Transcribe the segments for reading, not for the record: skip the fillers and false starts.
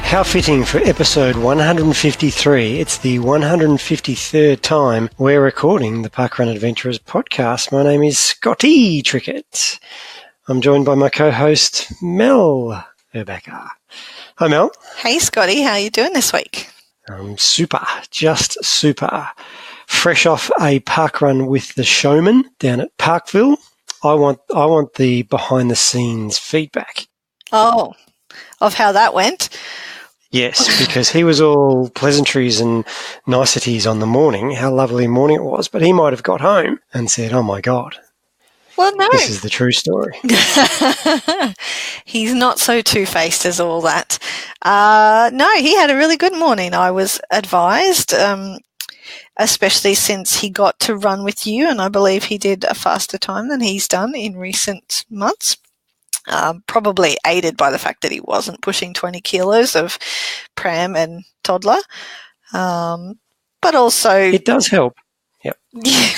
How fitting for episode 153. It's the 153rd time we're recording the Parkrun Adventurers podcast. My name is Scotty Trickett. I'm joined by my co-host, Mel Urbacher. Hi, Mel. Hey, Scotty. How are you doing this week? Super. Just super. Fresh off a parkrun with the showman down at Parkville. I want the behind-the-scenes feedback. Oh, of how that went? Yes, because he was all pleasantries and niceties on the morning, how lovely a morning it was, but he might have got home and said, oh my God, well, no. This is the true story. He's not so two-faced as all that. No, he had a really good morning, I was advised, especially since he got to run with you, and I believe he did a faster time than he's done in recent months. Probably aided by the fact that he wasn't pushing 20 kilos of pram and toddler. But also... It does help. Yep. Yeah,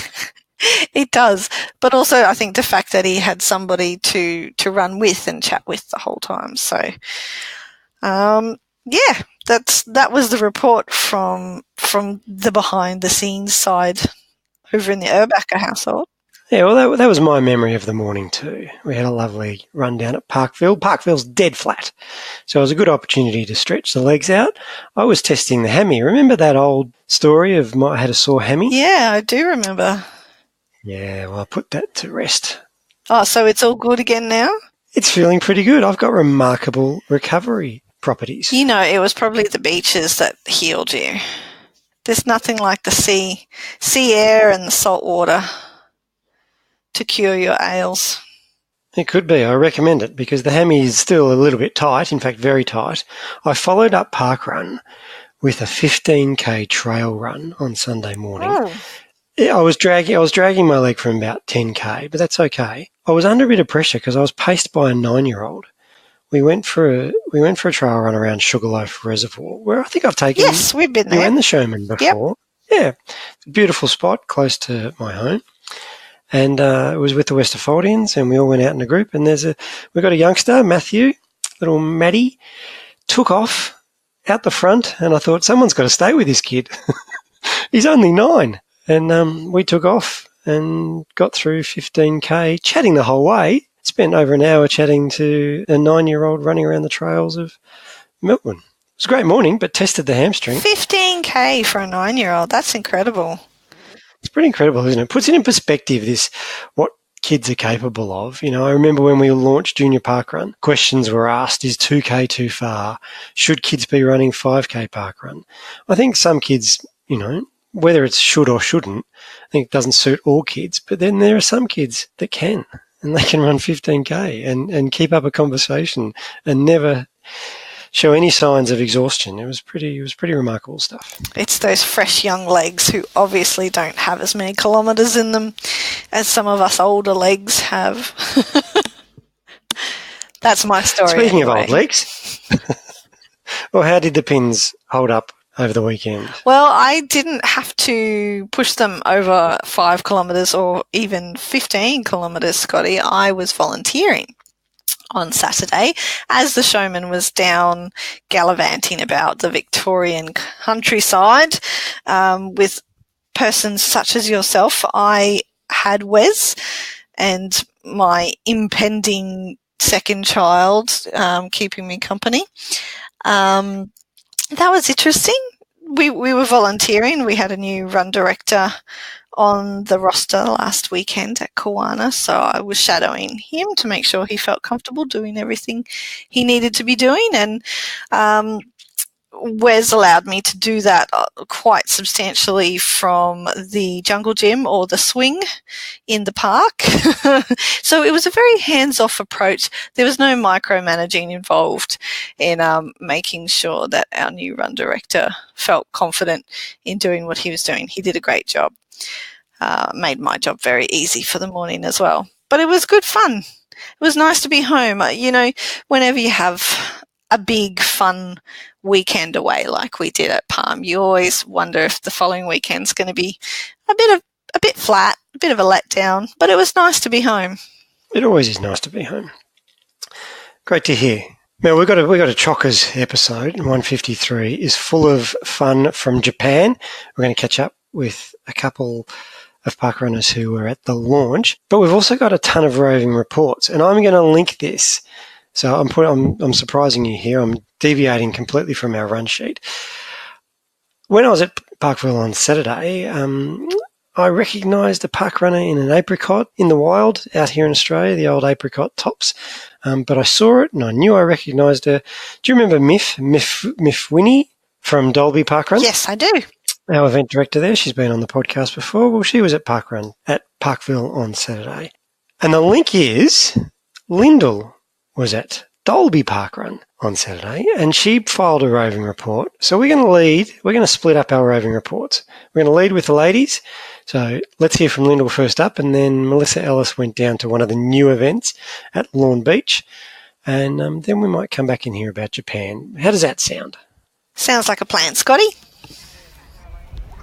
it does. But also I think the fact that he had somebody to run with and chat with the whole time. So, yeah, that was the report from the behind-the-scenes side over in the Urbacher household. Yeah, well, that was my memory of the morning too. We had a lovely run down at Parkville. Parkville's dead flat, so it was a good opportunity to stretch the legs out. I was testing the hammy. Remember that old story of I had a sore hammy? Yeah, I do remember. Yeah, well, I put that to rest. Oh, so it's all good again now? It's feeling pretty good. I've got remarkable recovery properties. You know, it was probably the beaches that healed you. There's nothing like the sea air and the salt water to cure your ails. It could be. I recommend it because the hammy is still a little bit tight, in fact very tight. I followed up parkrun with a 15k trail run on Sunday morning. Oh. Yeah, I was dragging my leg from about 10k, but that's okay. I was under a bit of pressure because I was paced by a 9-year-old. We went for a trail run around Sugarloaf Reservoir, where I think I've taken Yes, we've been there. You and the showman before. Yep. Yeah, beautiful spot close to my home. And it was with the Westerfoldians, and we all went out in a group. And we got a youngster, Matthew, little Maddie, took off out the front, and I thought someone's got to stay with this kid. He's only 9, and we took off and got through 15k, chatting the whole way. Spent over an hour chatting to a 9-year-old running around the trails of Melbourne. It was a great morning, but tested the hamstring. 15k for a 9-year-old. That's incredible. It's pretty incredible, isn't it? Puts it in perspective, what kids are capable of. You know, I remember when we launched Junior Parkrun, questions were asked, is 2K too far? Should kids be running 5K parkrun? I think some kids, you know, whether it's should or shouldn't, I think it doesn't suit all kids. But then there are some kids that can, and they can run 15K and keep up a conversation and never show any signs of exhaustion. It was pretty remarkable stuff. It's those fresh young legs who obviously don't have as many kilometres in them as some of us older legs have. That's my story. Speaking anyway. of old legs, well, how did the pins hold up over the weekend? Well, I didn't have to push them over 5 kilometres or even 15 kilometres, Scotty. I was volunteering on Saturday as the showman was down gallivanting about the Victorian countryside with persons such as yourself. I had Wes and my impending second child keeping me company. That was interesting. We were volunteering. We had a new run director on the roster last weekend at Kawana, so I was shadowing him to make sure he felt comfortable doing everything he needed to be doing, and Wes allowed me to do that quite substantially from the jungle gym or the swing in the park. So it was a very hands-off approach. There was no micromanaging involved in making sure that our new run director felt confident in doing what he was doing. He did a great job. Made my job very easy for the morning as well. But it was good fun. It was nice to be home. You know, whenever you have a big fun weekend away like we did at Palm, you always wonder if the following weekend's going to be a bit flat, a bit of a letdown, but it was nice to be home. It always is nice to be home. Great to hear. Now, we've got a Chockers episode, 153, is full of fun from Japan. We're going to catch up with a couple of parkrunners who were at the launch, but we've also got a ton of roving reports, and I'm going to link this. So I'm surprising you here. I'm deviating completely from our run sheet. When I was at Parkville on Saturday, I recognised a parkrunner in an apricot in the wild out here in Australia, the old apricot tops. But I saw it and I knew I recognised her. Do you remember Miff Winnie from Dalby Parkrun? Yes, I do. Our event director there. She's been on the podcast before. Well, she was at Parkrun at Parkville on Saturday. And the link is Lyndell was at Dalby Parkrun on Saturday, and she filed a roving report. So we're going to split up our roving reports. We're going to lead with the ladies. So let's hear from Lyndell first up, and then Melissa Ellis went down to one of the new events at Lorne Beach, and then we might come back and hear about Japan. How does that sound? Sounds like a plan, Scotty.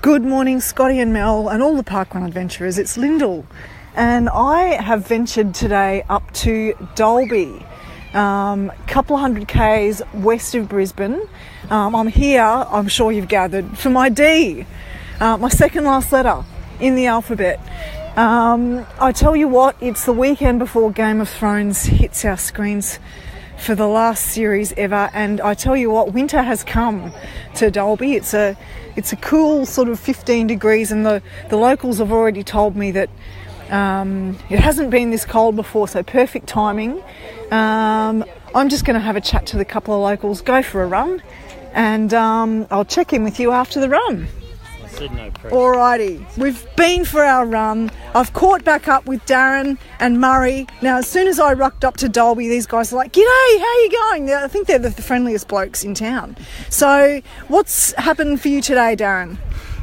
Good morning, Scotty and Mel and all the parkrun adventurers. It's Lyndell, and I have ventured today up to Dalby. Couple of 100 k's west of Brisbane. I'm here, I'm sure you've gathered, for my D, my second last letter in the alphabet. I tell you what, it's the weekend before Game of Thrones hits our screens for the last series ever, and I tell you what, winter has come to Dalby. It's a cool sort of 15 degrees, and the locals have already told me that it hasn't been this cold before, so perfect timing. I'm just going to have a chat to the couple of locals, go for a run, and I'll check in with you after the run. No pressure. Alrighty, we've been for our run. I've caught back up with Darren and Murray. Now, as soon as I rocked up to Dalby, these guys are like, "G'day, how you going?" I think they're the friendliest blokes in town. So, what's happened for you today, Darren?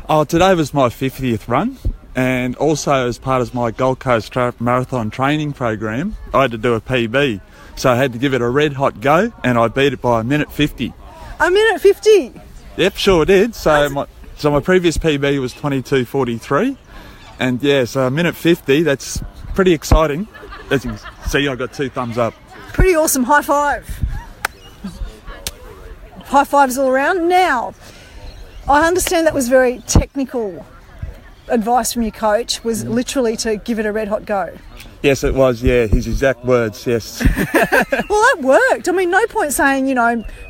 Oh, today was my 50th run, and also as part of my Gold Coast Marathon training program, I had to do a PB. So I had to give it a red hot go, and I beat it by 1:50. 1:50? Yep, sure did. So my previous PB was 22:43, and yeah, so 1:50. That's pretty exciting. As you can see, I got 2 thumbs up. Pretty awesome. High five. High fives all around. Now, I understand that was very technical advice from your coach, was literally to give it a red hot go. Yes, it was, yeah, his exact words, yes. Well, that worked. I mean, no point saying,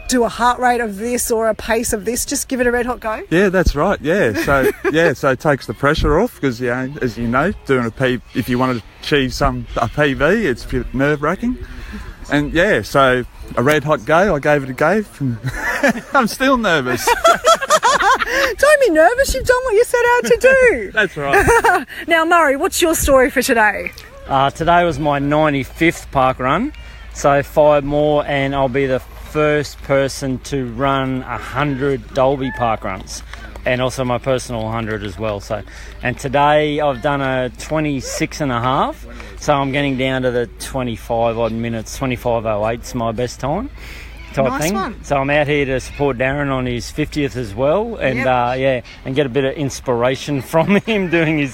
do a heart rate of this or a pace of this, just give it a red hot go. Yeah, that's right, yeah. So, so it takes the pressure off because, as you know, doing if you want to achieve a PB, it's a bit nerve-wracking. And, yeah, so a red hot go, I gave it a go. I'm still nervous. Don't be nervous, you've done what you set out to do. That's right. Now, Murray, what's your story for today? Today was my 95th park run, so 5 more and I'll be the first person to run 100 Dalby park runs, and also my personal 100 as well. And today I've done a 26 and a half, so I'm getting down to the 25 odd minutes. 25:08's my best time. Type thing. One. So I'm out here to support Darren on his 50th as well, and and get a bit of inspiration from him doing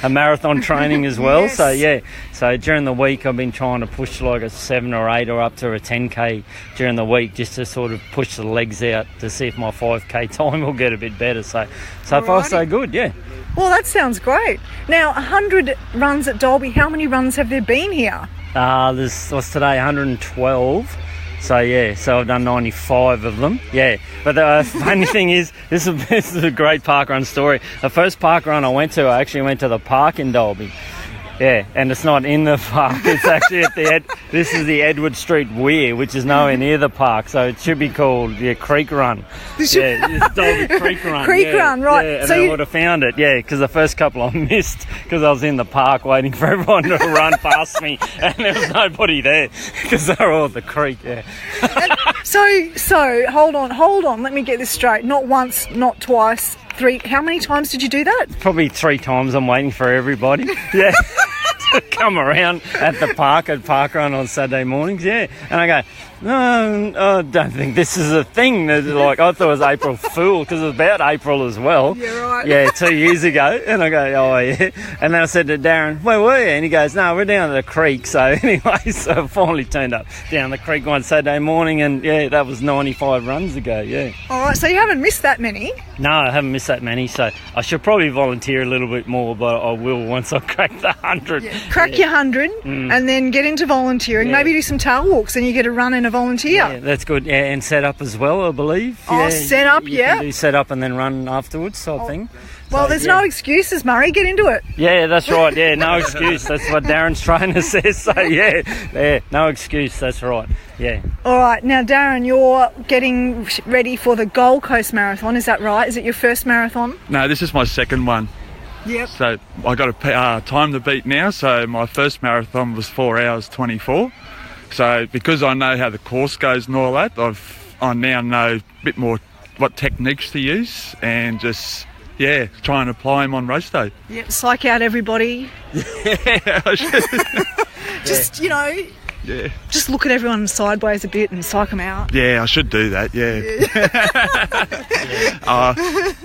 a marathon training as well. Yes. So during the week I've been trying to push like a 7 or 8 or up to a 10k during the week, just to sort of push the legs out to see if my 5k time will get a bit better. So far so good, yeah. Well, that sounds great. Now, 100 runs at Dalby. How many runs have there been here? What's today, 112. So I've done 95 of them. Yeah, but the funny thing is, this is a great parkrun story. The first parkrun I actually went to the park in Dalby. Yeah, and it's not in the park. It's actually at this is the Edward Street Weir, which is nowhere near the park, so it should be called Creek Run. It's Dalby Creek Run. Run, right. Yeah, and I would have found it, because the first couple I missed because I was in the park waiting for everyone to run past me, and there was nobody there because they were all at the creek, So, hold on, let me get this straight. Not once, not twice, 3. How many times did you do that? Probably 3 times. I'm waiting for everybody. Yeah. come around at the park at parkrun on Saturday mornings, yeah. And I go, no, I don't think this is a thing. Like, I thought it was April Fool because it was about April as well. Yeah, right. Yeah, 2 years ago. And I go, oh, yeah. And then I said to Darren, where were you? And he goes, no, we're down at the creek. So anyway, so I finally turned up down the creek one Saturday morning, and yeah, that was 95 runs ago, yeah. All right, so you haven't missed that many? No, I haven't missed that many, so I should probably volunteer a little bit more, but I will once I crack the 100. Yeah. Crack your 100 and then get into volunteering. Yeah. Maybe do some tail walks and you get a run and a volunteer. Yeah, that's good. Yeah, and set up as well, I believe. Oh, yeah, set up, you yeah. can do set up and then run afterwards, sort of thing. Well, So, there's yeah. no excuses, Murray. Get into it. Yeah, that's right. Yeah, no excuse. That's what Darren's trainer says. So, yeah, no excuse. That's right. Yeah. All right, now, Darren, you're getting ready for the Gold Coast Marathon. Is that right? Is it your first marathon? No, this is my second one. Yep. So I got a time to beat now. So my first marathon was 4 hours 24. So because I know how the course goes and all that, I now know a bit more what techniques to use and just try and apply them on race day. Yep, psych out everybody. Yeah, I should. Just, Yeah. just look at everyone sideways a bit and psych them out. Yeah, I should do that, yeah.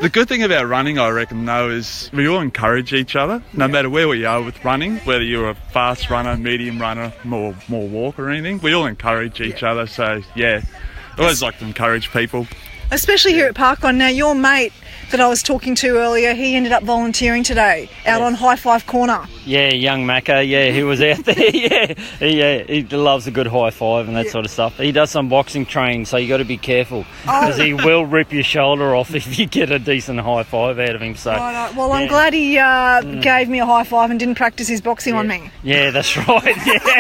The good thing about running, I reckon, though, is we all encourage each other, no matter where we are with running, whether you're a fast runner, medium runner, more walk or anything. We all encourage each other, so, yeah. I always like to encourage people. Especially here at Parkrun. Now, your mate that I was talking to earlier, he ended up volunteering today out on High Five Corner. Yeah, young Macca, he was out there. He loves a good high five and that sort of stuff. He does some boxing training, so you got to be careful because he will rip your shoulder off if you get a decent high five out of him. So, Well, I'm glad he gave me a high five and didn't practice his boxing on me. Yeah, that's right. Yeah,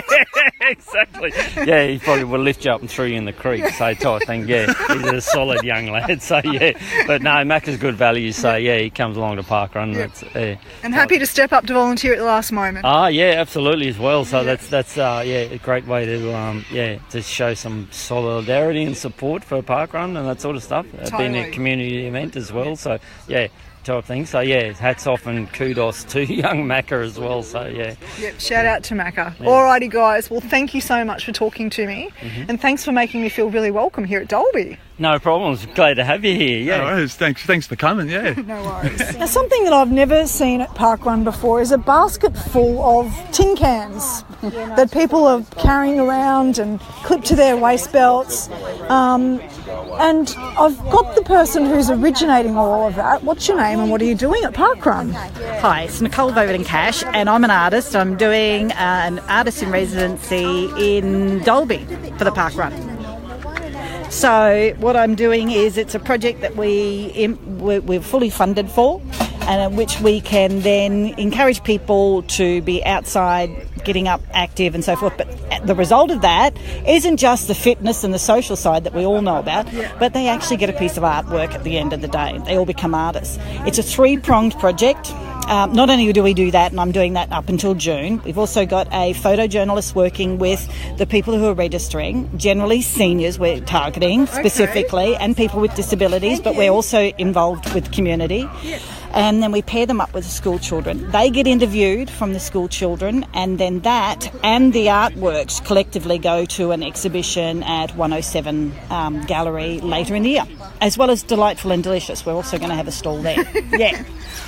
exactly. Yeah, he probably will lift you up and throw you in the creek, so type thing. Yeah, he's a solid young lad. So yeah, but no, Macca's good value. So yeah, he comes along to parkrun. Yep. And happy to step up to volunteer at the last moment. Yeah, absolutely as well. So that's a great way to show some solidarity and support for parkrun and that sort of stuff. Being a community event as well. So yeah, type thing. So yeah, hats off and kudos to young Macca as well. So yeah. Yep, shout out to Macca. Yeah. Alrighty guys, well thank you so much for talking to me and thanks for making me feel really welcome here at Dalby. No problems. Glad to have you here. Yeah. No worries. Thanks for coming. Yeah. No worries. Now, something that I've never seen at Parkrun before is a basket full of tin cans that people are carrying around and clipped to their waist belts. And I've got the person who's originating all of that. What's your name and what are you doing at Parkrun? Hi, it's Nicole Boverton Cash and I'm an artist. I'm doing an artist in residency in Dalby for the Parkrun. So what I'm doing is it's a project that we're fully funded for and which we can then encourage people to be outside, getting up, active and so forth. But the result of that isn't just the fitness and the social side that we all know about, but they actually get a piece of artwork at the end of the day. They all become artists. It's a three-pronged project. Not only do we do that, and I'm doing that up until June, we've also got a photojournalist working with the people who are registering, generally seniors we're targeting specifically, and people with disabilities, but we're also involved with community. And then we pair them up with the school children. They get interviewed from the school children, and then that and the artworks collectively go to an exhibition at 107 Gallery later in the year, as well as Delightful and Delicious. We're also going to have a stall there. Yeah.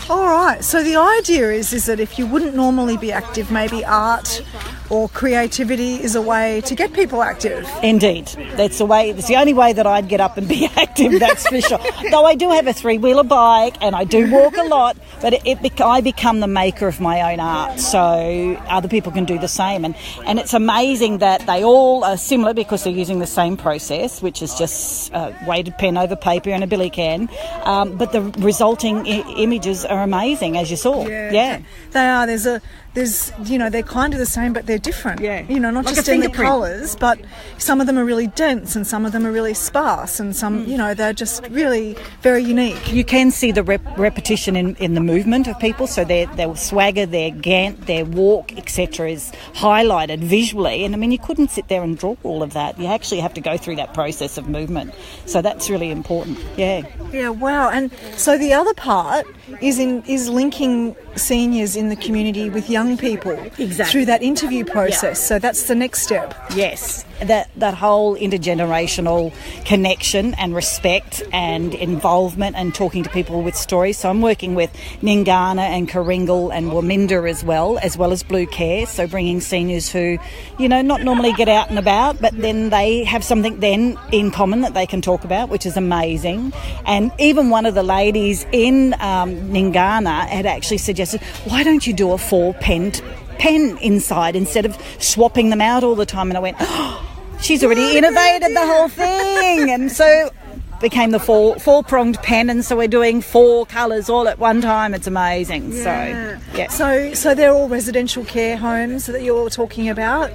All right, so the idea is that if you wouldn't normally be active, maybe art or creativity is a way to get people active. Indeed. That's the way. It's the only way that I'd get up and be active, that's for sure. Though I do have a three-wheeler bike and I do walk a lot, but I become the maker of my own art, so other people can do the same. And it's amazing that they all are similar because they're using the same process, which is just weighted pen over paper and a billy can, but the resulting images are amazing, as you saw. Yeah. They are. There's they're kind of the same, but they're different. Yeah. Not like just in the colours, but some of them are really dense and some of them are really sparse and some, they're just really very unique. You can see the repetition in the movement of people, so their swagger, their gant, their walk, etc. is highlighted visually. And I mean, you couldn't sit there and draw all of that. You actually have to go through that process of movement. So that's really important. Yeah. Yeah, wow. And so the other part is linking seniors in the community with young people through that interview process. So that's the next step. Yes, that whole intergenerational connection and respect and involvement and talking to people with stories. So I'm working with Ningana and Karingal and Waminda as well as Blue Care. So bringing seniors who, not normally get out and about, but then they have something then in common that they can talk about, which is amazing. And even one of the ladies in Ningana had actually suggested, why don't you do a 4-pen inside instead of swapping them out all the time? And I went, she's already innovated the whole thing. And so became the four-pronged pen, and so we're doing 4 colours all at one time. It's amazing. So they're all residential care homes that you're talking about?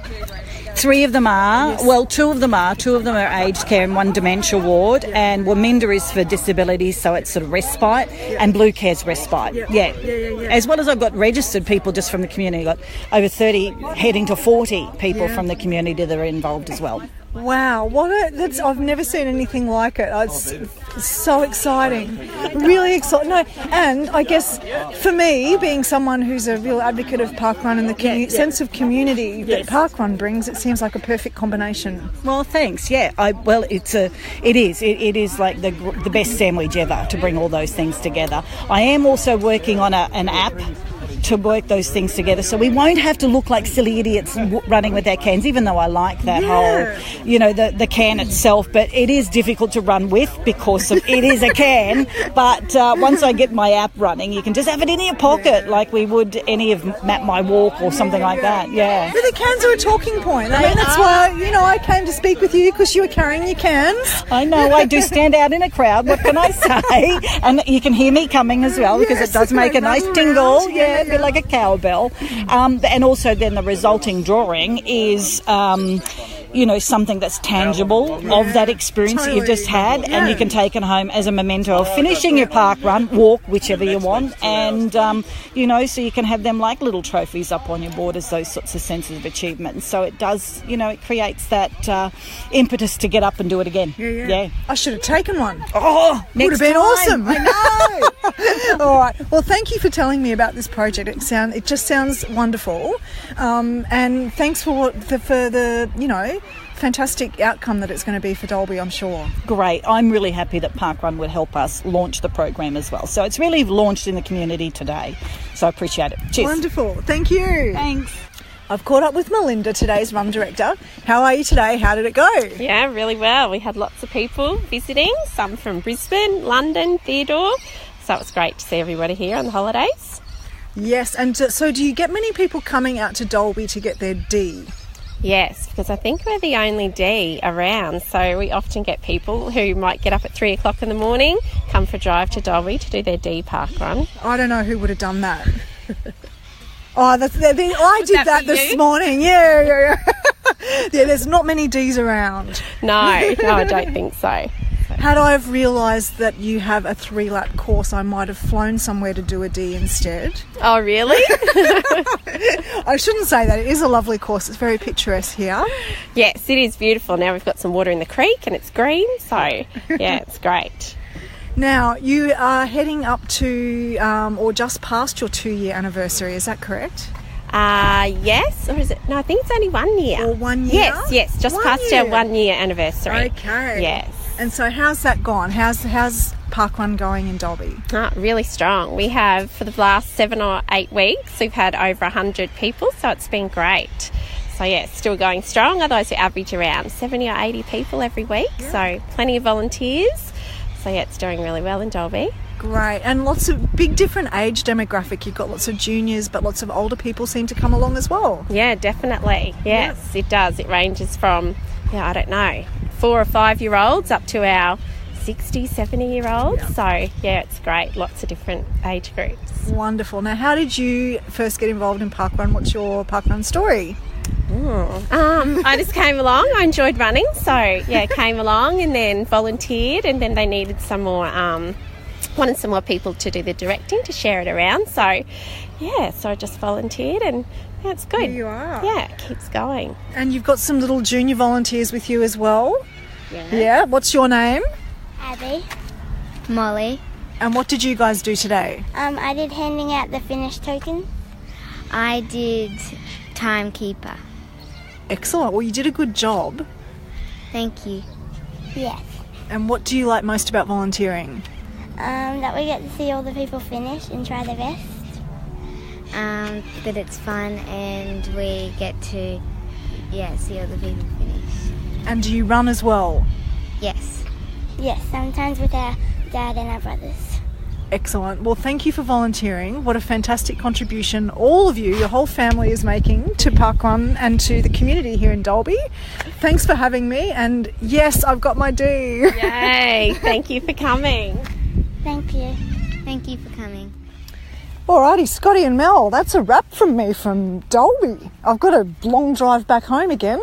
3 of them are. Yes. Well, 2 of them are. 2 of them are aged care and 1 dementia ward. Yeah. And Waminda is for disabilities, so it's sort of respite. Yeah. And Blue Care's respite. Yeah. As well as I've got registered people just from the community. I've got over 30, heading to 40 people from the community that are involved as well. Wow, I've never seen anything like it. It's so exciting, really exciting. No, and I guess for me, being someone who's a real advocate of parkrun and the sense of community that parkrun brings, it seems like a perfect combination. Well, thanks. Yeah, it is like the best sandwich ever to bring all those things together. I am also working on an app to work those things together, so we won't have to look like silly idiots running with our cans, even though I like that whole, the can itself, but it is difficult to run with because it is a can. But once I get my app running, you can just have it in your pocket like we would any of Map My Walk or something like that. Yeah. But the cans are a talking point. I mean, that's why, I came to speak with you, because you were carrying your cans. I know, I do stand out in a crowd, what can I say? And you can hear me coming as well, because it does make a nice tingle. Yeah. A bit like a cowbell. And also then the resulting drawing is something that's tangible of that experience that you've just had, and you can take it home as a memento of finishing your park run, walk, whichever you want, and so you can have them like little trophies up on your board as those sorts of senses of achievement. And so it does, it creates that impetus to get up and do it again. Yeah. I should have taken one. Oh, would have been awesome. I know. All right. Well, thank you for telling me about this project. It just sounds wonderful, and thanks for the fantastic outcome that it's going to be for Dalby, I'm sure. Great. I'm really happy that Parkrun would help us launch the program as well. So it's really launched in the community today. So I appreciate it. Cheers. Wonderful. Thank you. Thanks. I've caught up with Melinda, today's run director. How are you today? How did it go? Yeah, really well. We had lots of people visiting, some from Brisbane, London, Theodore. So it was great to see everybody here on the holidays. Yes, and so do you get many people coming out to Dalby to get their D? Yes, because I think we're the only D around, so we often get people who might get up at 3 o'clock in the morning, come for a drive to Dalby to do their D park run. I don't know who would have done that. I did that this morning. Yeah, there's not many Ds around. No, I don't think so. Had I have realised that you have a 3-lap course, I might have flown somewhere to do a D instead. Oh, really? I shouldn't say that. It is a lovely course. It's very picturesque here. Yes, it is beautiful. Now we've got some water in the creek and it's green, so yeah, it's great. Now, you are heading up to or just past your 2-year anniversary, is that correct? Yes, or is it? No, I think it's only 1 year. Or 1 year? Yes, just past our 1 year anniversary. Okay. Yes. And so how's that gone? How's Parkrun going in Dalby? Really strong. We have, for the last 7 or 8 weeks, we've had over 100 people, so it's been great. So yeah, it's still going strong. Otherwise we average around 70 or 80 people every week, so plenty of volunteers. So yeah, it's doing really well in Dalby. Great. And lots of big different age demographic. You've got lots of juniors, but lots of older people seem to come along as well. Yeah, definitely. Yes, it does. It ranges from, 4 or 5 year olds up to our 60, 70 year olds. So yeah, it's great. Lots of different age groups. Wonderful. Now, how did you first get involved in Parkrun? What's your Parkrun story? I just came along. I enjoyed running, so came along and then volunteered, and then they needed some more wanted some more people to do the directing, to share it around. So I just volunteered, and it's good. Here you are. Yeah, it keeps going. And you've got some little junior volunteers with you as well. Yeah. What's your name? Abby. Molly. And what did you guys do today? I did handing out the finish token. I did timekeeper. Excellent. Well, you did a good job. Thank you. Yes. And what do you like most about volunteering? That we get to see all the people finish and try their best. That it's fun and we get to, see all the people finish. And do you run as well? Yes. Yes, sometimes with our dad and our brothers. Excellent. Well, thank you for volunteering. What a fantastic contribution all of you, your whole family is making to Parkrun and to the community here in Dalby. Thanks for having me. And yes, I've got my D. Yay! Thank you for coming. Thank you. Thank you for coming. Alrighty, Scotty and Mel, that's a wrap from me from Dalby. I've got a long drive back home again.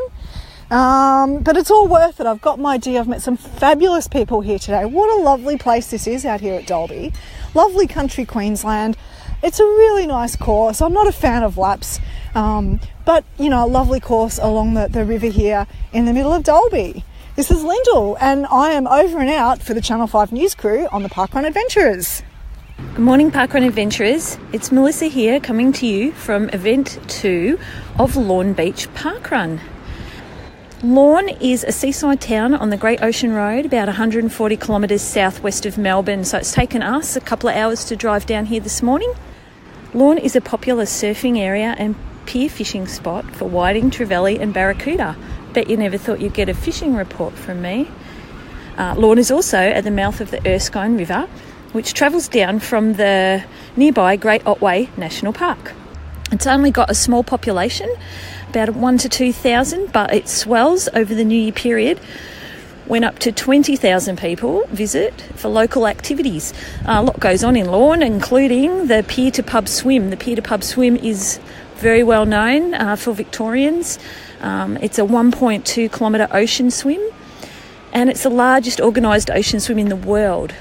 But it's all worth it. I've got my D. I've met some fabulous people here today. What a lovely place this is out here at Dalby. Lovely country Queensland. It's a really nice course. I'm not a fan of laps, but, a lovely course along the river here in the middle of Dalby. This is Lyndell, and I am over and out for the Channel 5 News crew on the Parkrun Adventurers. Good morning, Parkrun Adventurers. It's Melissa here coming to you from Event 2 of Lorne Beach Parkrun. Lorne is a seaside town on the Great Ocean Road, about 140 kilometres southwest of Melbourne, so it's taken us a couple of hours to drive down here this morning. Lorne is a popular surfing area and pier fishing spot for whiting, trevally and barracuda. Bet you never thought you'd get a fishing report from me. Lorne is also at the mouth of the Erskine River, which travels down from the nearby Great Otway National Park. It's only got a small population, about 1,000 to 2,000, but it swells over the New Year period when up to 20,000 people visit for local activities. A lot goes on in Lorne, including the Pier to Pub Swim. The Pier to Pub Swim is very well known for Victorians. It's a 1.2 kilometre ocean swim, and it's the largest organised ocean swim in the world.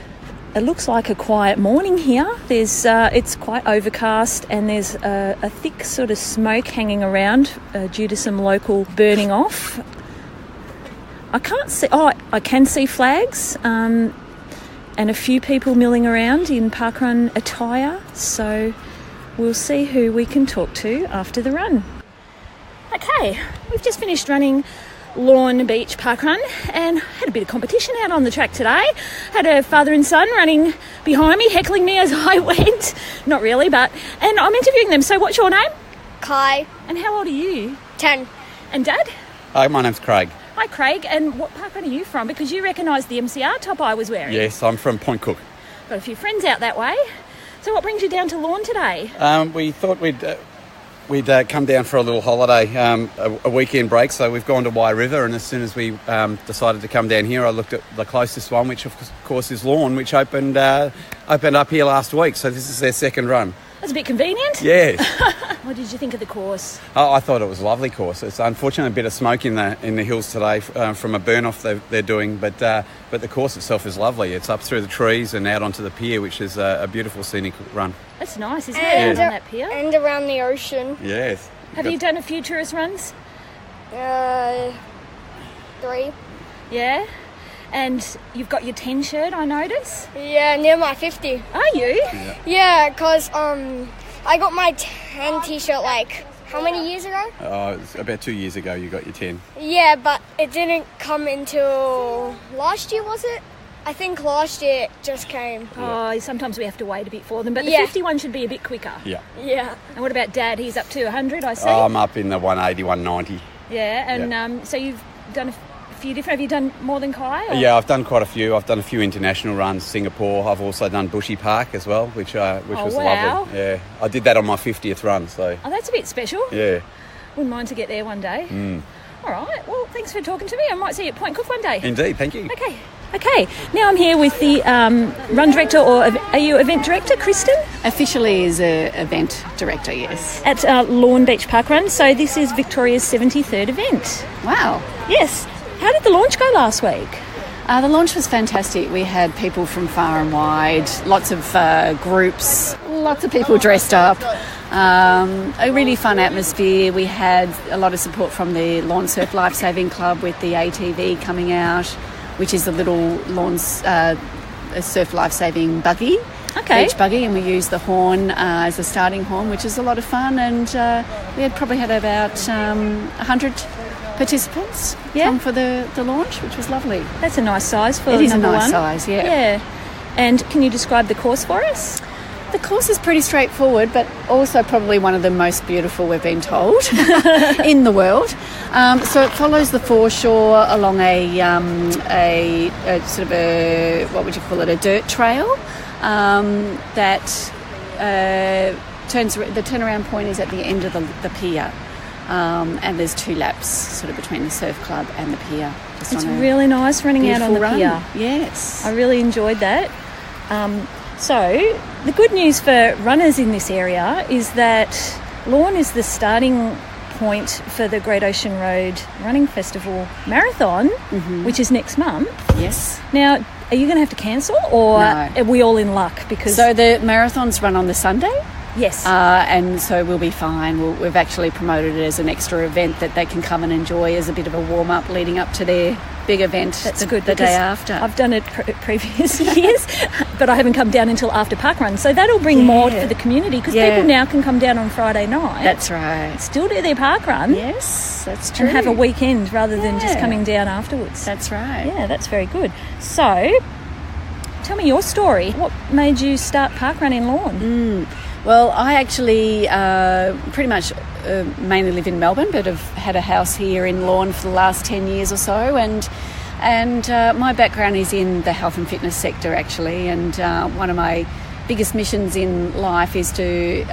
It looks like a quiet morning here. It's quite overcast and there's a thick sort of smoke hanging around due to some local burning off. I can see flags and a few people milling around in parkrun attire, so we'll see who we can talk to after the run. Okay, we've just finished running Lorne Beach Parkrun and had a bit of competition out on the track today. Had a father and son running behind me, heckling me as I went. Not really, and I'm interviewing them. So what's your name? Kai. And how old are you? 10. And Dad? My name's Craig. Hi Craig, and what parkrun are you from? Because you recognise the MCR top I was wearing. Yes, I'm from Point Cook. Got a few friends out that way. So what brings you down to Lorne today? We thought we'd come down for a little holiday, a weekend break, so we've gone to Wye River, and as soon as we decided to come down here, I looked at the closest one, which of course is Lorne, which opened up here last week, so this is their second run. That's a bit convenient. Yes. What did you think of the course? Oh, I thought it was a lovely course. It's unfortunately a bit of smoke in the hills today from a burn-off they're doing, but the course itself is lovely. It's up through the trees and out onto the pier, which is a beautiful scenic run. That's nice, isn't it, on that pier? And around the ocean. Yes. Have you done a few tourist runs? 3. Yeah? And you've got your 10 shirt, I notice? Yeah, near my 50. Are you? Yeah, because I got my 10 t-shirt how many years ago? It's about 2 years ago you got your 10. Yeah, but it didn't come until last year, was it? I think last year it just came. Oh, sometimes we have to wait a bit for them, but the 51 should be a bit quicker. Yeah. Yeah. And what about Dad? He's up to 100, I see. I'm up in the 180, 190. Yeah, and so you've done a few different... Have you done more than Kai? Or? Yeah, I've done quite a few. I've done a few international runs, Singapore. I've also done Bushy Park as well, which was lovely. Yeah, I did that on my 50th run, so... Oh, that's a bit special. Yeah. Wouldn't mind to get there one day. All right, well, thanks for talking to me. I might see you at Point Cook one day. Indeed, thank you. Okay, now I'm here with the run director, or are you event director, Kristen? Officially is an event director, yes. At Lorne Beach Parkrun, so this is Victoria's 73rd event. Wow. Yes. How did the launch go last week? The launch was fantastic. We had people from far and wide, lots of groups, lots of people dressed up. A really fun atmosphere. We had a lot of support from the Lorne Surf Lifesaving Club with the ATV coming out, which is a little Lorne's a surf life-saving buggy, beach buggy, and we used the horn as a starting horn, which is a lot of fun. And we had probably had about 100 participants come for the launch, which was lovely. That's a nice size for it is number a nice one. size, yeah. Yeah. And can you describe the course for us? The course is pretty straightforward, but also probably one of the most beautiful we've been told in the world. So it follows the foreshore along a sort of a, what would you call it, a dirt trail that the turnaround point is at the end of the pier. And there's 2 laps sort of between the surf club and the pier. It's really nice running out on the pier. Yes. I really enjoyed that. So the good news for runners in this area is that Lorne is the starting point for the Great Ocean Road Running Festival Marathon, which is next month. Yes. Now, are you going to have to cancel, or No. are we all in luck? Because So the marathons run on the Sunday. Yes. And so we'll be fine. We've actually promoted it as an extra event that they can come and enjoy as a bit of a warm-up leading up to their big event. That's the, good, the day because after. I've done it previous years, but I haven't come down until after parkrun. So that'll bring more for the community, because people now can come down on Friday night. That's right. Still do their parkrun. Yes, that's true. And have a weekend rather than just coming down afterwards. That's right. Yeah, that's very good. So, tell me your story. What made you start parkrun in Lorne? Well, I actually pretty much mainly live in Melbourne, but have had a house here in Lorne for the last 10 years or so, and my background is in the health and fitness sector actually, and one of my biggest missions in life is to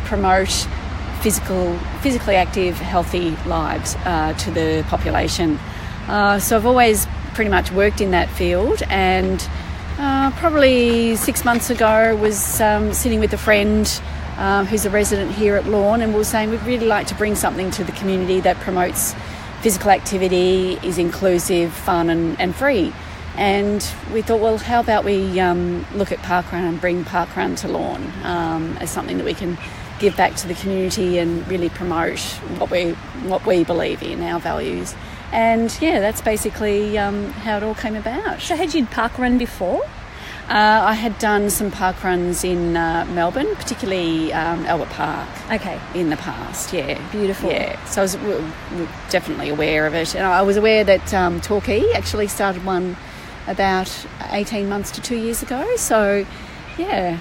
promote physically active, healthy lives to the population. So I've always pretty much worked in that field, and probably 6 months ago was sitting with a friend who's a resident here at Lorne, and we were saying we'd really like to bring something to the community that promotes physical activity, is inclusive, fun and free. And we thought, well, how about we look at parkrun and bring parkrun to Lorne as something that we can give back to the community and really promote what we believe in, our values. And yeah, that's basically how it all came about. So had you parkrun before? I had done some parkruns in Melbourne, particularly Albert Park. Okay. In the past, yeah. Beautiful. Yeah, so I was definitely aware of it. And I was aware that Torquay actually started one about 18 months to 2 years ago. So, yeah,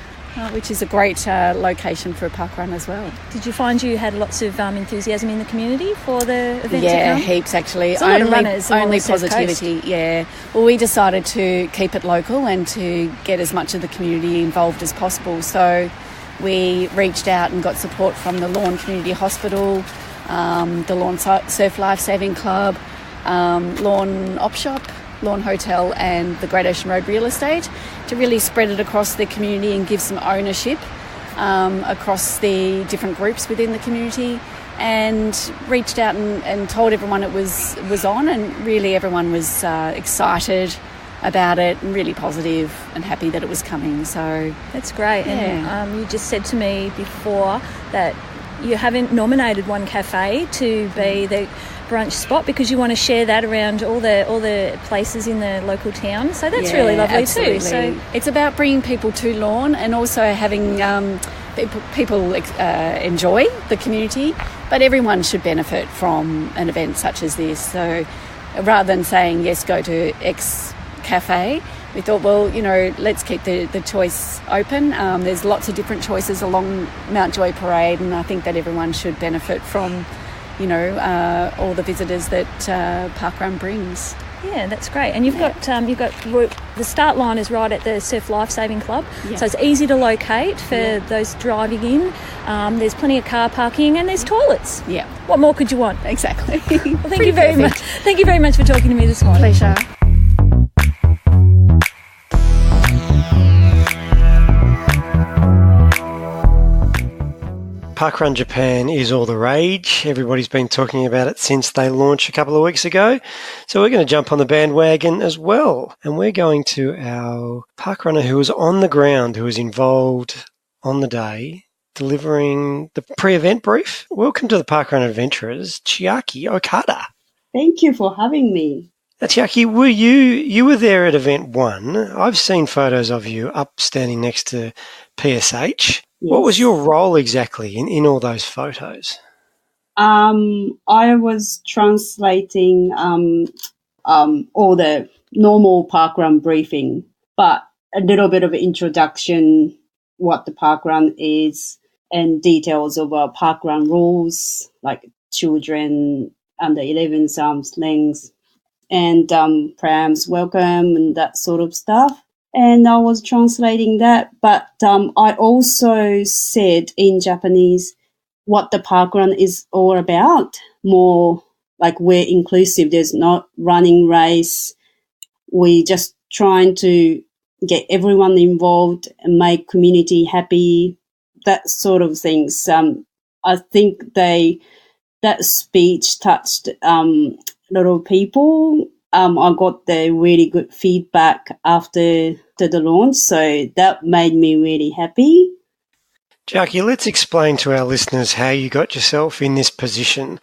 which is a great location for a parkrun as well. Did you find you had lots of enthusiasm in the community for the event to Yeah, come? heaps actually. There's a lot of runners along only the South positivity, Coast. yeah. Well, we decided to keep it local and to get as much of the community involved as possible. So we reached out and got support from the Lorne Community Hospital, the Lorne Surf Life Saving Club, Lorne Op Shop, Lorne Hotel and the Great Ocean Road Real Estate to really spread it across the community and give some ownership across the different groups within the community, and reached out and told everyone it was on, and really everyone was excited about it and really positive and happy that it was coming. So that's great. Yeah. And you just said to me before that you haven't nominated one cafe to be the brunch spot because you want to share that around all the places in the local town. So that's really lovely absolutely. too. So it's about bringing people to Lorne and also having people enjoy the community, but everyone should benefit from an event such as this. So rather than saying yes, go to X cafe, we thought, well, let's keep the choice open. There's lots of different choices along Mount Joy Parade, and I think that everyone should benefit from all the visitors that parkrun brings. Yeah, that's great. And you've got the start line is right at the Surf Life Saving Club, so it's easy to locate for those driving in. There's plenty of car parking and there's toilets. Yeah. What more could you want? Exactly. Well, thank you very much. Thank you very much for talking to me this morning. Pleasure. Parkrun Japan is all the rage. Everybody's been talking about it since they launched a couple of weeks ago. So we're going to jump on the bandwagon as well. And we're going to our parkrunner who was on the ground, who was involved on the day, delivering the pre-event brief. Welcome to the Parkrun Adventurers, Chiaki Okada. Thank you for having me. Now, Chiaki, you were there at event 1. I've seen photos of you up standing next to PSH. What was your role exactly in all those photos? I was translating all the normal parkrun briefing, but a little bit of introduction, what the parkrun is, and details of parkrun rules, like children under 11's arm's length, and prams welcome and that sort of stuff. And I was translating that, but I also said in Japanese what the parkrun is all about, more like we're inclusive. There's not running race. We just trying to get everyone involved and make community happy, that sort of things. I think that speech touched a lot of people. I got the really good feedback after the launch, so that made me really happy. Chiaki, let's explain to our listeners how you got yourself in this position.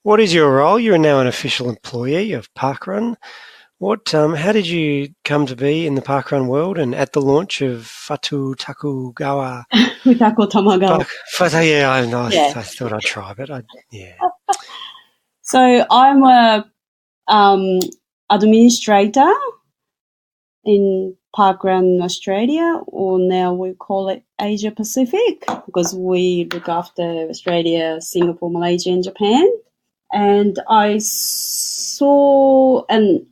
What is your role? You're now an official employee of Parkrun. How did you come to be in the parkrun world and at the launch of Fatu Takugawa? Futako Tamagawa. I thought I'd try, but So I'm a administrator in Parkrun Australia, or now we call it Asia Pacific, because we look after Australia, Singapore, Malaysia, and Japan. And I saw a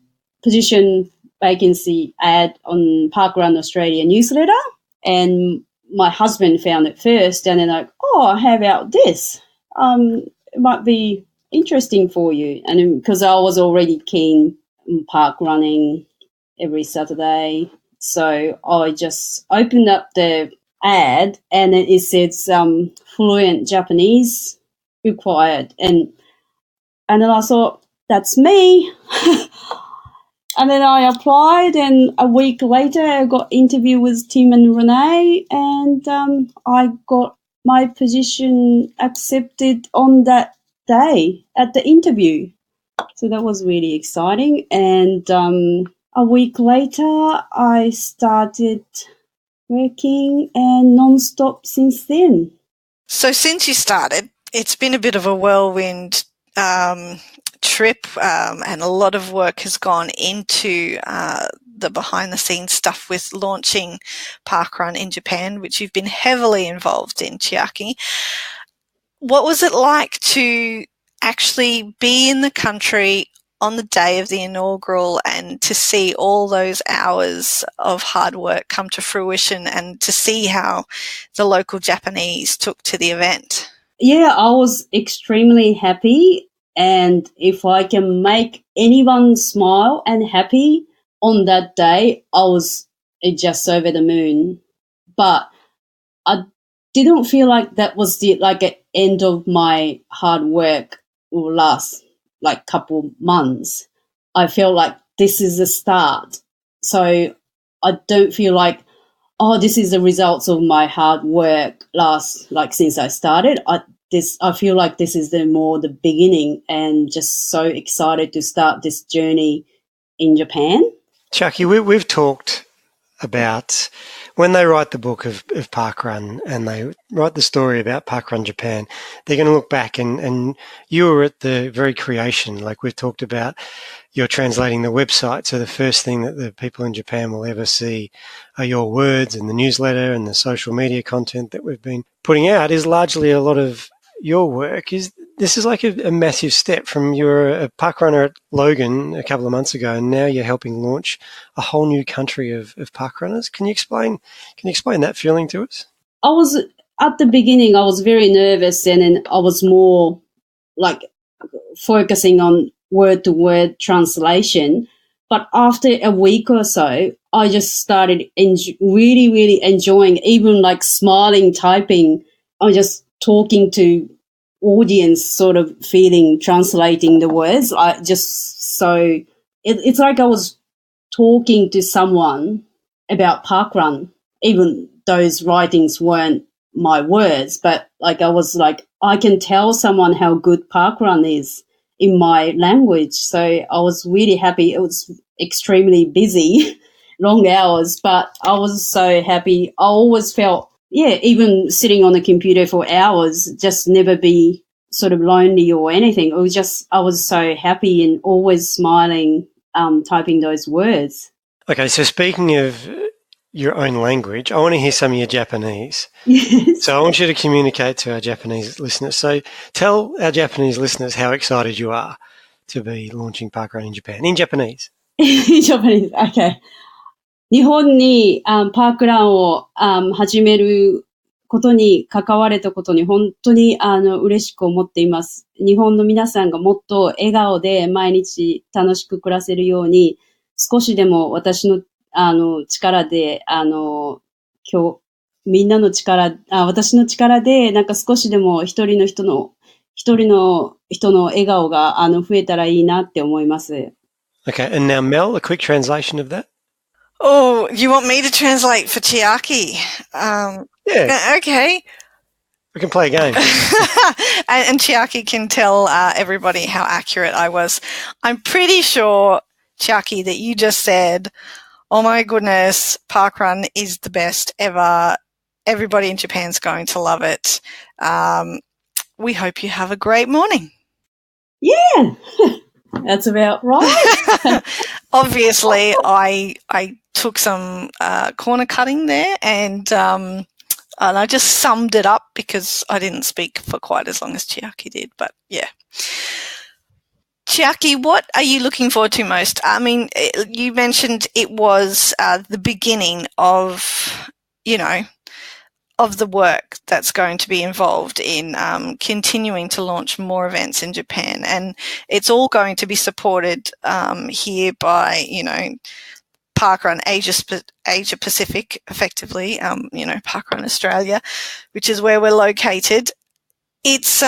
position vacancy ad on Parkrun Australia newsletter, and my husband found it first, and then like, how about this? It might be interesting for you. And because I was already keen on park running every Saturday, so I just opened up the ad, and it says fluent Japanese required, and then I thought, that's me. And then I applied, and a week later I got interview with Tim and Renee, and I got my position accepted on that day at the interview. So that was really exciting. And a week later I started working, and non-stop since then. So since you started, it's been a bit of a whirlwind trip, and a lot of work has gone into the behind-the-scenes stuff with launching Parkrun in Japan, which you've been heavily involved in, Chiaki. What was it like to actually be in the country on the day of the inaugural and to see all those hours of hard work come to fruition, and to see how the local Japanese took to the event? Yeah, I was extremely happy, and if I can make anyone smile and happy on that day, I was just over the moon. But I didn't feel like that was the end of my hard work or last couple months. I felt like this is the start. So I don't feel like, this is the results of my hard work since I started. I feel like this is the beginning, and just so excited to start this journey in Japan. Chiaki, we've talked about when they write the book of Parkrun and they write the story about Parkrun Japan, they're going to look back and you were at the very creation. Like we've talked about, you're translating the website. So the first thing that the people in Japan will ever see are your words, and the newsletter and the social media content that we've been putting out is largely a lot of your work. This is like a massive step from you were a park runner at Logan a couple of months ago, and now you're helping launch a whole new country of park runners. Can you explain that feeling to us? I was at the beginning, I was very nervous, and then I was more focusing on word-to-word translation. But after a week or so, I just started really, really enjoying, even smiling, typing. I just talking to audience, sort of feeling, translating the words. It's like I was talking to someone about parkrun, even those writings weren't my words, but I was I can tell someone how good parkrun is, in my language. So I was really happy. It was extremely busy, long hours, but I was so happy. I always felt, even sitting on the computer for hours, just never be sort of lonely or anything. It was just, I was so happy and always smiling, typing those words. Okay, so speaking of your own language, I want to hear some of your Japanese. Yes. So I want you to communicate to our Japanese listeners. So tell our Japanese listeners how excited you are to be launching parkrun in Japan, in Japanese. Japanese, okay. 日本にパークランを始めることに関われたことに本当に嬉しく思っています。日本の皆さんがもっと笑顔で毎日楽しく暮らせるように、少しでも私の力でみんなの力、私の力でなんか少しでも一人の人の笑顔が増えたらいいなって思います。Okay, and now Mel, a quick translation of that. Oh, you want me to translate for Chiaki? Yeah. Okay. We can play a game. and Chiaki can tell everybody how accurate I was. I'm pretty sure, Chiaki, that you just said, oh my goodness, parkrun is the best ever. Everybody in Japan's going to love it. We hope you have a great morning. Yeah, that's about right. Obviously, I took some corner cutting there and I just summed it up because I didn't speak for quite as long as Chiaki did. But yeah. Chiaki, what are you looking forward to most? I mean, you mentioned it was the beginning of, of the work that's going to be involved in continuing to launch more events in Japan. And it's all going to be supported here by, Parkrun Asia Pacific, effectively, Parkrun Australia, which is where we're located. It's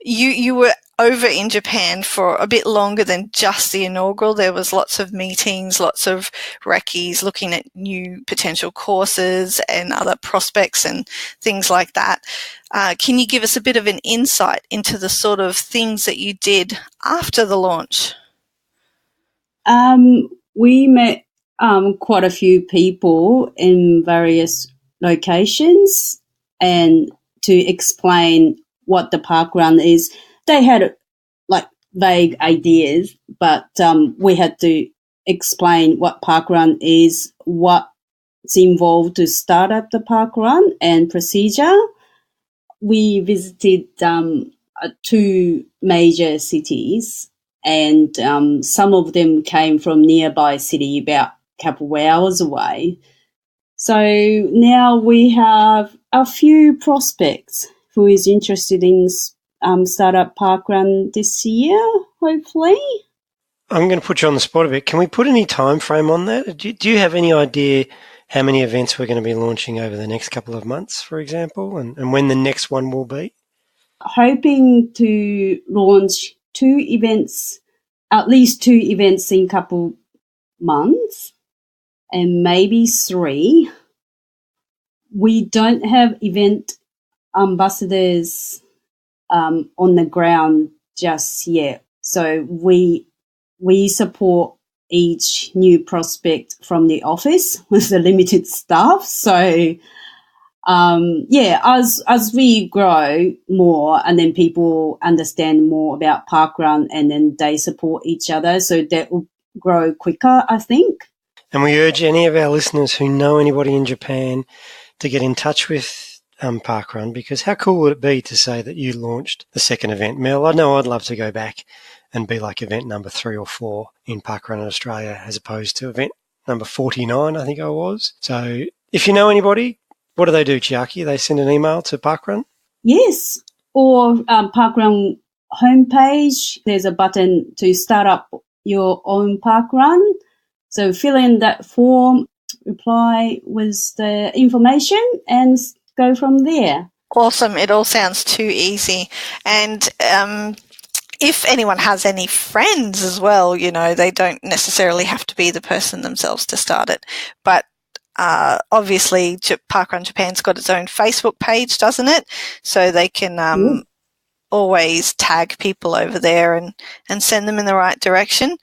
you were over in Japan for a bit longer than just the inaugural. There was lots of meetings, lots of recce's looking at new potential courses and other prospects and things like that. Can you give us a bit of an insight into the sort of things that you did after the launch? We met quite a few people in various locations and to explain what the parkrun is. They had vague ideas, but we had to explain what parkrun is, what's involved to start up the parkrun and procedure. We visited 2 major cities, and some of them came from nearby city about a couple of hours away. So now we have a few prospects who is interested in startup parkrun this year, hopefully. I'm going to put you on the spot a bit. Can we put any time frame on that? Do you have any idea how many events we're going to be launching over the next couple of months, for example, and when the next one will be? Hoping to launch 2 events, at least 2 events in a couple months, and maybe 3. We don't have event ambassadors on the ground just yet. So we support each new prospect from the office with the limited staff. So as we grow more and then people understand more about parkrun and then they support each other, so that will grow quicker, I think. And we urge any of our listeners who know anybody in Japan to get in touch with parkrun, because how cool would it be to say that you launched the second event? Mel, I know I'd love to go back and be like event number 3 or 4 in parkrun in Australia as opposed to event number 49, I think I was. So if you know anybody, what do they do, Chiaki? They send an email to parkrun? Yes, or parkrun homepage. There's a button to start up your own parkrun. So fill in that form, reply with the information and go from there. Awesome. It all sounds too easy. And if anyone has any friends as well, they don't necessarily have to be the person themselves to start it. But obviously, Parkrun Japan's got its own Facebook page, doesn't it? So they can always tag people over there and send them in the right direction.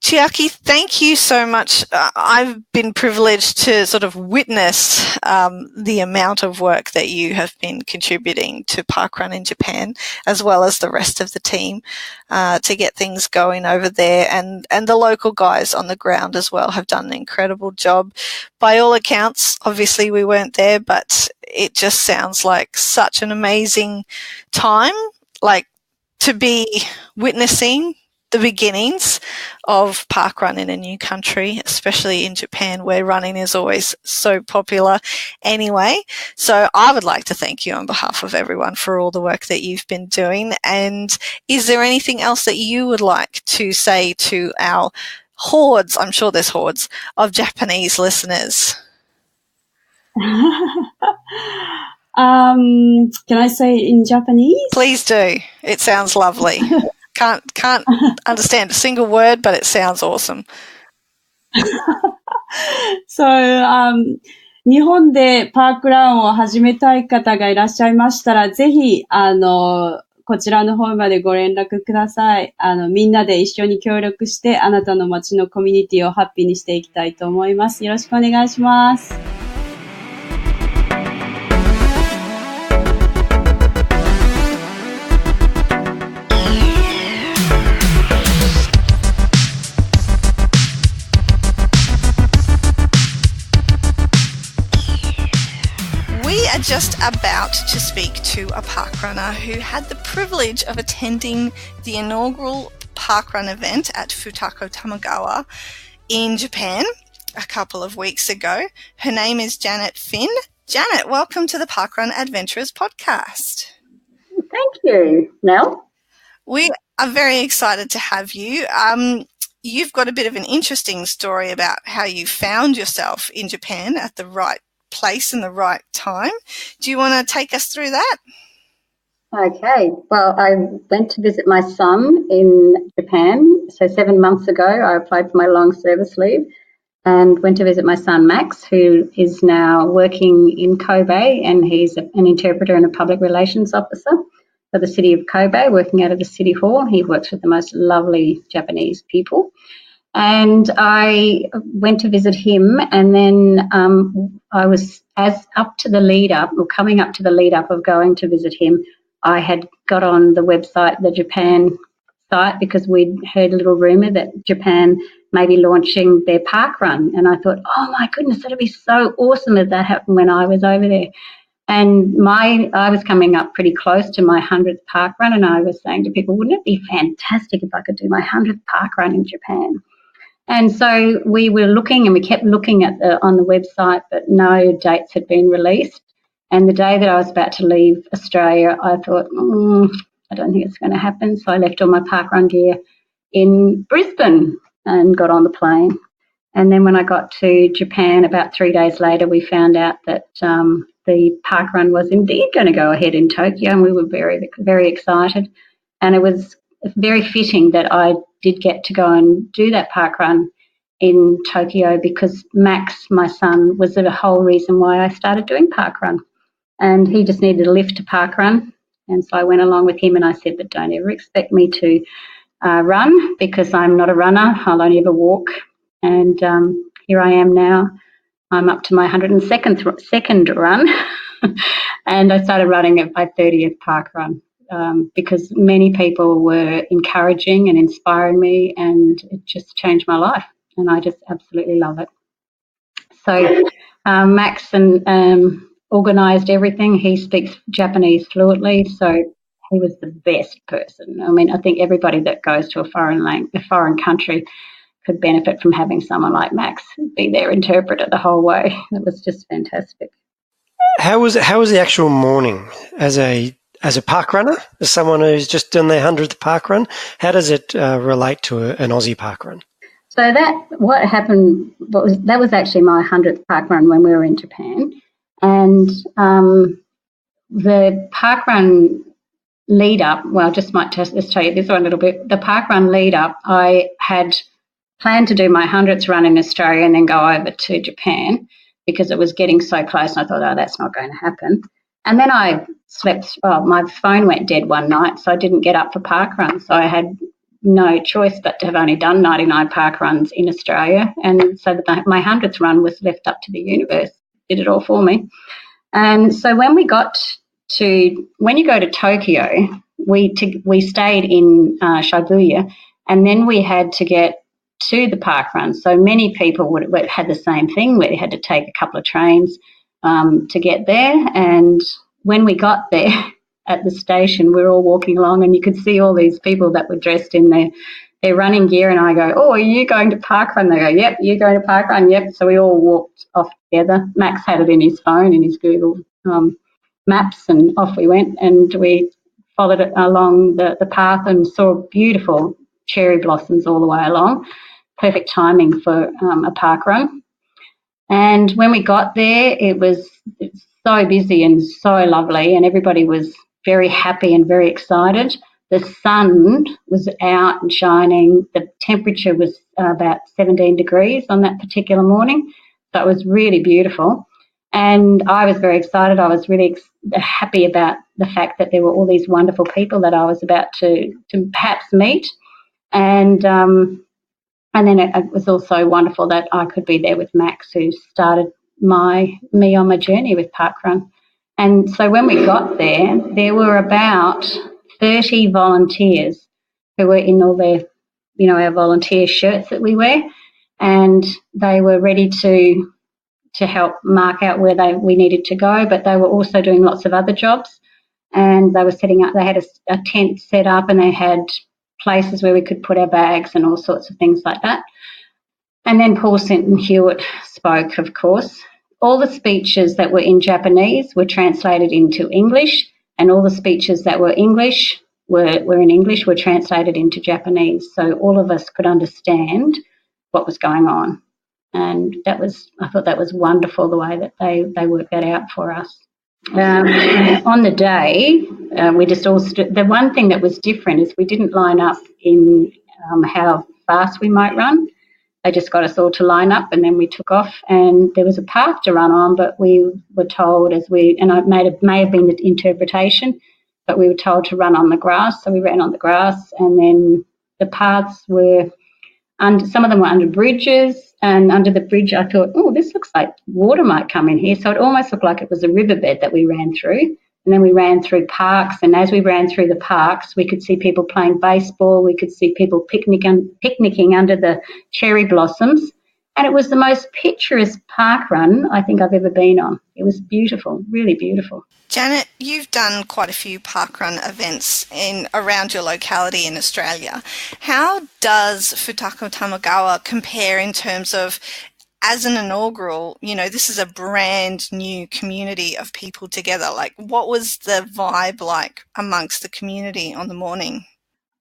Chiaki, thank you so much. I've been privileged to sort of witness the amount of work that you have been contributing to parkrun in Japan, as well as the rest of the team, to get things going over there. And the local guys on the ground as well have done an incredible job. By all accounts, obviously we weren't there, but it just sounds like such an amazing time, like to be witnessing the beginnings of parkrun in a new country, especially in Japan, where running is always so popular anyway. So I would like to thank you on behalf of everyone for all the work that you've been doing. And is there anything else that you would like to say to our hordes, I'm sure there's hordes, of Japanese listeners? Can I say in Japanese? Please do. It sounds lovely. Can't understand a single word, but it sounds awesome. So, 日本でパークランを始めたい方がいらっしゃいましたら、ぜひ、こちらの方までご連絡ください。みんなで一緒に協力して、あなたの街のコミュニティをハッピーにしていきたいと思います。よろしくお願いします。We are just about to speak to a parkrunner who had the privilege of attending the inaugural parkrun event at Futako Tamagawa in Japan a couple of weeks ago. Her name is Janet Finn. Janet, welcome to the Parkrun Adventurers podcast. Thank you, Mel. We are very excited to have you. You've got a bit of an interesting story about how you found yourself in Japan at the right place and the right time. Do you want to take us through that? Okay. Well, I went to visit my son in Japan. So 7 months ago, I applied for my long service leave and went to visit my son, Max, who is now working in Kobe, and he's an interpreter and a public relations officer for the city of Kobe, working out of the city hall. He works with the most lovely Japanese people. And I went to visit him, and then I was coming up to the lead up of going to visit him. I had got on the website, the Japan site, because we'd heard a little rumour that Japan may be launching their parkrun, and I thought, oh my goodness, that'd be so awesome if that happened when I was over there. And I was coming up pretty close to my 100th parkrun, and I was saying to people, wouldn't it be fantastic if I could do my 100th parkrun in Japan? And so we were looking, and we kept looking at on the website, but no dates had been released. And the day that I was about to leave Australia, I thought, I don't think it's going to happen. So I left all my parkrun gear in Brisbane and got on the plane. And then when I got to Japan about 3 days later, we found out that the parkrun was indeed going to go ahead in Tokyo, and we were very, very excited. And it was very fitting that I did get to go and do that parkrun in Tokyo, because Max, my son, was the whole reason why I started doing parkrun. And he just needed a lift to parkrun. And so I went along with him, and I said, but don't ever expect me to run, because I'm not a runner. I'll only ever walk. And here I am now. I'm up to my 102nd run. And I started running at my 30th parkrun. Because many people were encouraging and inspiring me, and it just changed my life, and I just absolutely love it. So Max organised everything. He speaks Japanese fluently, so he was the best person. I mean, I think everybody that goes to a foreign country could benefit from having someone like Max be their interpreter the whole way. It was just fantastic. How was the actual morning as a parkrunner, as someone who's just done their 100th parkrun? How does it relate to an Aussie parkrun? So what happened, that was actually my 100th parkrun when we were in Japan. And the parkrun lead up, well, just let's tell you this one a little bit. The parkrun lead up, I had planned to do my 100th run in Australia and then go over to Japan, because it was getting so close, and I thought, oh, that's not going to happen. And then I slept, my phone went dead one night, so I didn't get up for parkrun. So I had no choice but to have only done 99 parkruns in Australia. And so my 100th run was left up to the universe, did it all for me. And so when you go to Tokyo, we stayed in Shibuya, and then we had to get to the parkrun. So many people had the same thing, where they had to take a couple of trains to get there. And when we got there at the station, we were all walking along, and you could see all these people that were dressed in their running gear. And I go, "Oh, are you going to parkrun?" They go, "Yep." "You're going to parkrun?" "Yep." So we all walked off together. Max had it in his phone, in his Google Maps, and off we went. And we followed it along the path and saw beautiful cherry blossoms all the way along. Perfect timing for a parkrun. And when we got there, it was so busy and so lovely, and everybody was very happy and very excited. The sun was out and shining. The temperature was about 17 degrees on that particular morning, so it was really beautiful. And I was very excited. I was really happy about the fact that there were all these wonderful people that I was about to perhaps meet. And then it was also wonderful that I could be there with Max, who started me on my journey with parkrun. And so when we got there, there were about 30 volunteers who were in all their, our volunteer shirts that we wear, and they were ready to help mark out where we needed to go, but they were also doing lots of other jobs. And they were setting up, they had a tent set up, and they had places where we could put our bags and all sorts of things like that. And then Paul Sinton Hewitt spoke, of course. All the speeches that were in Japanese were translated into English, and all the speeches that were English were in English were translated into Japanese. So all of us could understand what was going on. And I thought that was wonderful, the way that they worked that out for us. On the day, we just all stood. The one thing that was different is we didn't line up in how fast we might run. They just got us all to line up, and then we took off. And there was a path to run on, but we were told and it may have been the interpretation, but we were told to run on the grass. So we ran on the grass, and then the paths were some of them were under bridges, and under the bridge I thought, oh, this looks like water might come in here. So it almost looked like it was a riverbed that we ran through. And then we ran through parks, and as we ran through the parks, we could see people playing baseball. We could see people picnicking under the cherry blossoms. And it was the most picturesque park run I think I've ever been on. It was beautiful, really beautiful. Janet, you've done quite a few parkrun events around your locality in Australia. How does Futako Tamagawa compare in terms of, as an inaugural, this is a brand new community of people together. Like, what was the vibe like amongst the community on the morning?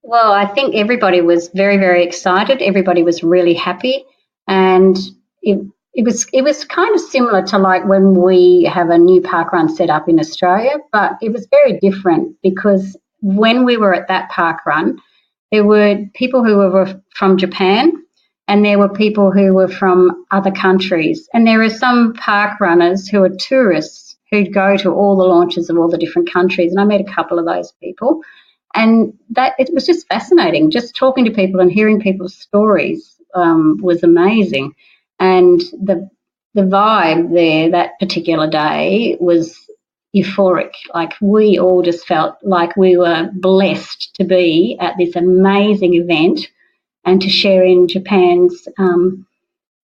Well, I think everybody was very, very excited. Everybody was really happy. And it was kind of similar to like when we have a new parkrun set up in Australia, but it was very different because when we were at that parkrun, there were people who were from Japan, and there were people who were from other countries. And there are some park runners who are tourists who go to all the launches of all the different countries. And I met a couple of those people. And it was just fascinating. Just talking to people and hearing people's stories was amazing. And the vibe there that particular day was euphoric. Like, we all just felt like we were blessed to be at this amazing event and to share in Japan's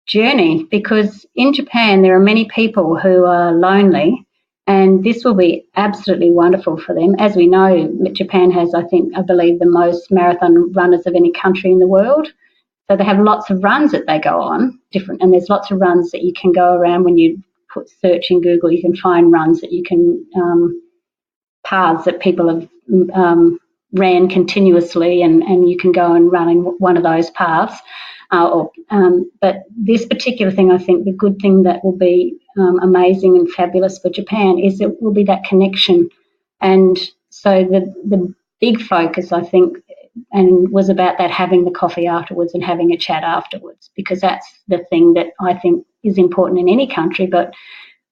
journey, because in Japan there are many people who are lonely, and this will be absolutely wonderful for them. As we know, Japan has, I believe, the most marathon runners of any country in the world. So they have lots of runs that they go on, and there's lots of runs that you can go around. When you put search in Google, you can find runs that you can, paths that people have ran continuously, and you can go and run in one of those paths. But this particular thing, I think the good thing that will be amazing and fabulous for Japan is it will be that connection. And so the big focus, I think, and was about that, having the coffee afterwards and having a chat afterwards, because that's the thing that I think is important in any country, but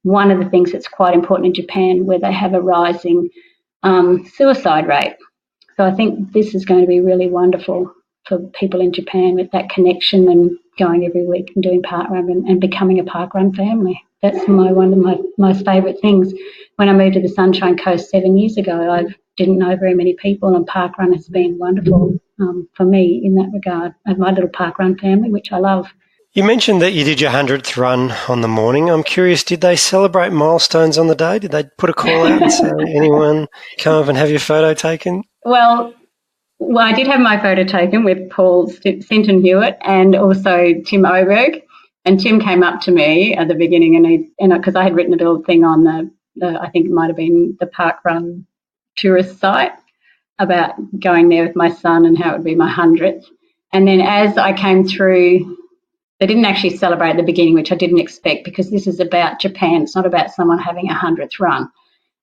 one of the things that's quite important in Japan, where they have a rising suicide rate. So I think this is going to be really wonderful for people in Japan, with that connection and going every week and doing parkrun and becoming a parkrun family. That's one of my most favourite things. When I moved to the Sunshine Coast 7 years ago, I didn't know very many people, and parkrun has been wonderful for me in that regard. I have my little parkrun family, which I love. You mentioned that you did your 100th run on the morning. I'm curious, did they celebrate milestones on the day? Did they put a call out and say, anyone come up and have your photo taken? Well, I did have my photo taken with Paul Sinton Hewitt and also Tim Oberg. And Tim came up to me at the beginning, and because I had written a little thing on the I think it might have been the parkrun tourist site, about going there with my son and how it would be my 100th. And then as I came through, they didn't actually celebrate at the beginning, which I didn't expect, because this is about Japan. It's not about someone having a 100th run.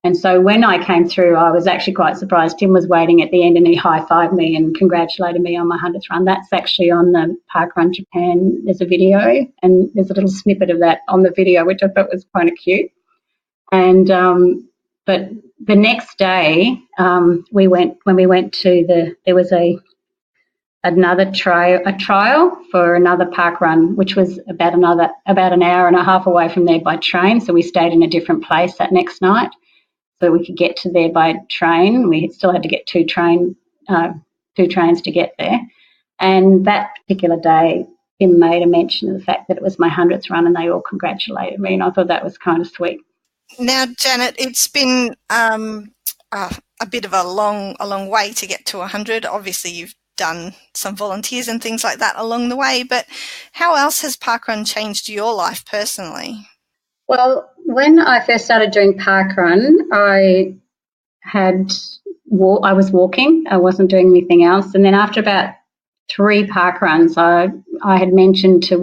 And so when I came through, I was actually quite surprised. Tim was waiting at the end and he high-fived me and congratulated me on my 100th run. That's actually on the Parkrun Japan. There's a video, and there's a little snippet of that on the video, which I thought was kind of cute. And but the next day, there was another trial for another parkrun, which was about an hour and a half away from there by train. So we stayed in a different place that next night, so we could get to there by train. We still had to get two trains to get there. And that particular day, Tim made a mention of the fact that it was my 100th run, and they all congratulated me, and I thought that was kind of sweet. Now, Janet, it's been a bit of a long way to get to 100. Obviously, you've done some volunteers and things like that along the way, but how else has parkrun changed your life personally? Well, when I first started doing parkrun, I was walking. I wasn't doing anything else. And then after about 3 parkruns, I had mentioned we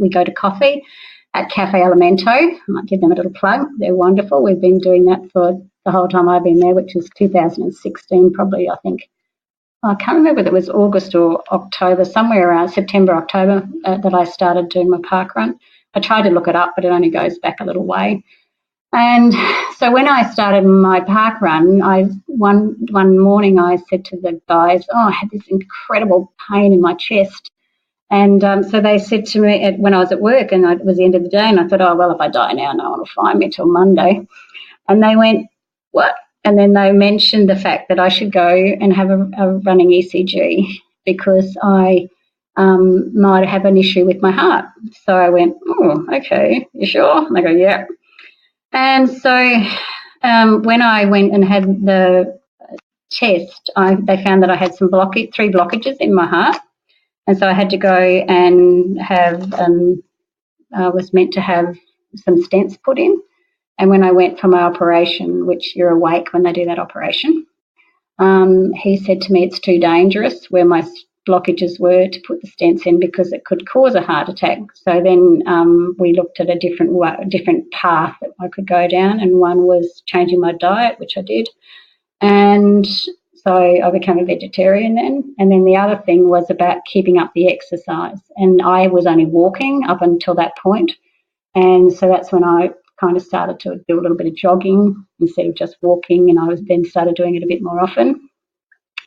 go to coffee at Cafe Elemento. I might give them a little plug. They're wonderful. We've been doing that for the whole time I've been there, which was 2016 probably, I think. I can't remember whether it was August or October, somewhere around September, October, that I started doing my parkrun. I tried to look it up, but it only goes back a little way. And so when I started my parkrun, one morning I said to the guys, I had this incredible pain in my chest. And so they said to me when I was at work, and it was the end of the day, and I thought, well, if I die now, no one will find me till Monday. And they went, what? And then they mentioned the fact that I should go and have a running ECG because I might have an issue with my heart. So I went, oh, okay, you sure? And they go, yeah. And so when I went and had the test, they found that I had 3 blockages in my heart. And so I had to go and was meant to have some stents put in. And when I went for my operation, which you're awake when they do that operation, he said to me it's too dangerous where my blockages were to put the stents in because it could cause a heart attack. So then we looked at a different path that I could go down, and one was changing my diet, which I did. And so I became a vegetarian then. And then the other thing was about keeping up the exercise. And I was only walking up until that point. And so that's when I kind of started to do a little bit of jogging instead of just walking, and I then started doing it a bit more often.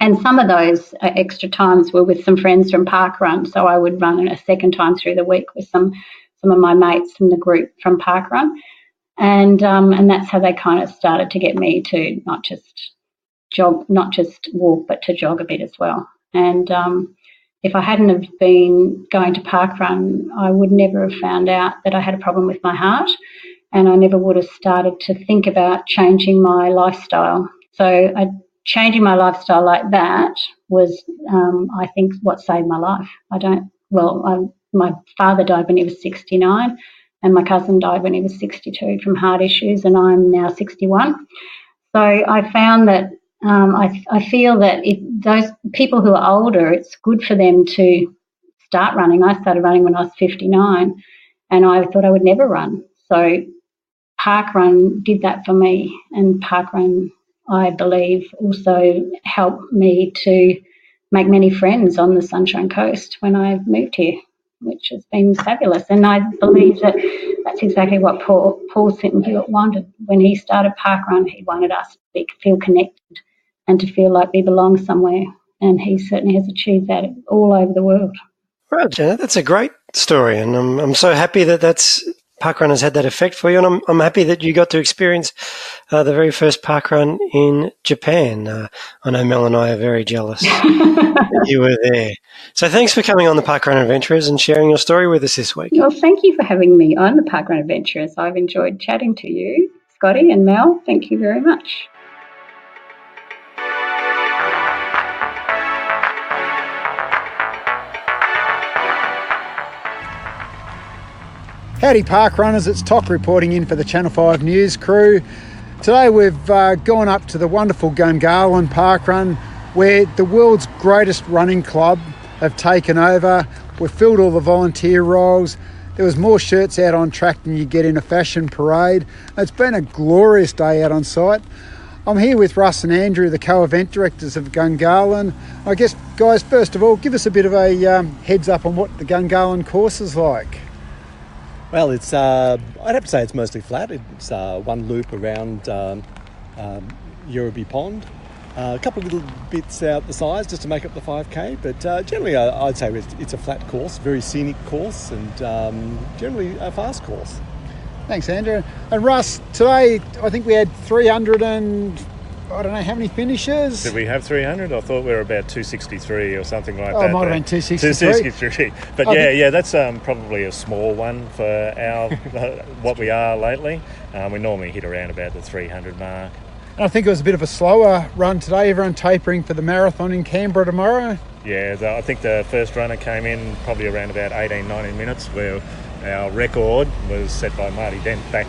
And some of those extra times were with some friends from parkrun, so I would run a second time through the week with some of my mates from the group from parkrun, and that's how they kind of started to get me to not just walk, but to jog a bit as well. And if I hadn't have been going to parkrun, I would never have found out that I had a problem with my heart. And I never would have started to think about changing my lifestyle. So changing my lifestyle like that was, I think, what saved my life. My father died when he was 69, and my cousin died when he was 62 from heart issues, and I'm now 61. So I found that I feel that those people who are older, it's good for them to start running. I started running when I was 59, and I thought I would never run. So parkrun did that for me, and parkrun, I believe, also helped me to make many friends on the Sunshine Coast when I moved here. which has been fabulous. And I believe that that's exactly what Paul Sinton Hewitt wanted. When he started parkrun, he wanted us to feel connected and to feel like we belong somewhere. And he certainly has achieved that all over the world. Right, Janet, that's a great story, and I'm so happy that parkrun has had that effect for you, and I'm happy that you got to experience the very first parkrun in Japan. I know Mel and I are very jealous that you were there. So thanks for coming on the Parkrun Adventurers and sharing your story with us this week. Well, thank you for having me on the Parkrun Adventurers. I've enjoyed chatting to you, Scotty and Mel. Thank you very much. Howdy park runners, it's Toc reporting in for the Channel 5 News crew. Today we've gone up to the wonderful Gunghalin parkrun where the world's greatest running club have taken over. We've filled all the volunteer roles. There was more shirts out on track than you get in a fashion parade. It's been a glorious day out on site. I'm here with Russ and Andrew, the co-event directors of Gunghalin. I guess, guys, first of all, give us a bit of a heads up on what the Gunghalin course is like. Well, it's I'd have to say it's mostly flat. It's one loop around Yurubi Pond. A couple of little bits out the sides just to make up the 5K, but generally I'd say it's a flat course, very scenic course, and generally a fast course. Thanks, Andrew. And Russ, today I think we had 300 and I don't know how many finishes. Did we have 300? I thought we were about 263 or something like that. Oh, it might have been 263. 263. But yeah, that's probably a small one for our what we are lately. We normally hit around about the 300 mark. And I think it was a bit of a slower run today. Everyone tapering for the marathon in Canberra tomorrow. Yeah, I think the first runner came in probably around about 18, 19 minutes, where our record was set by Marty Dent back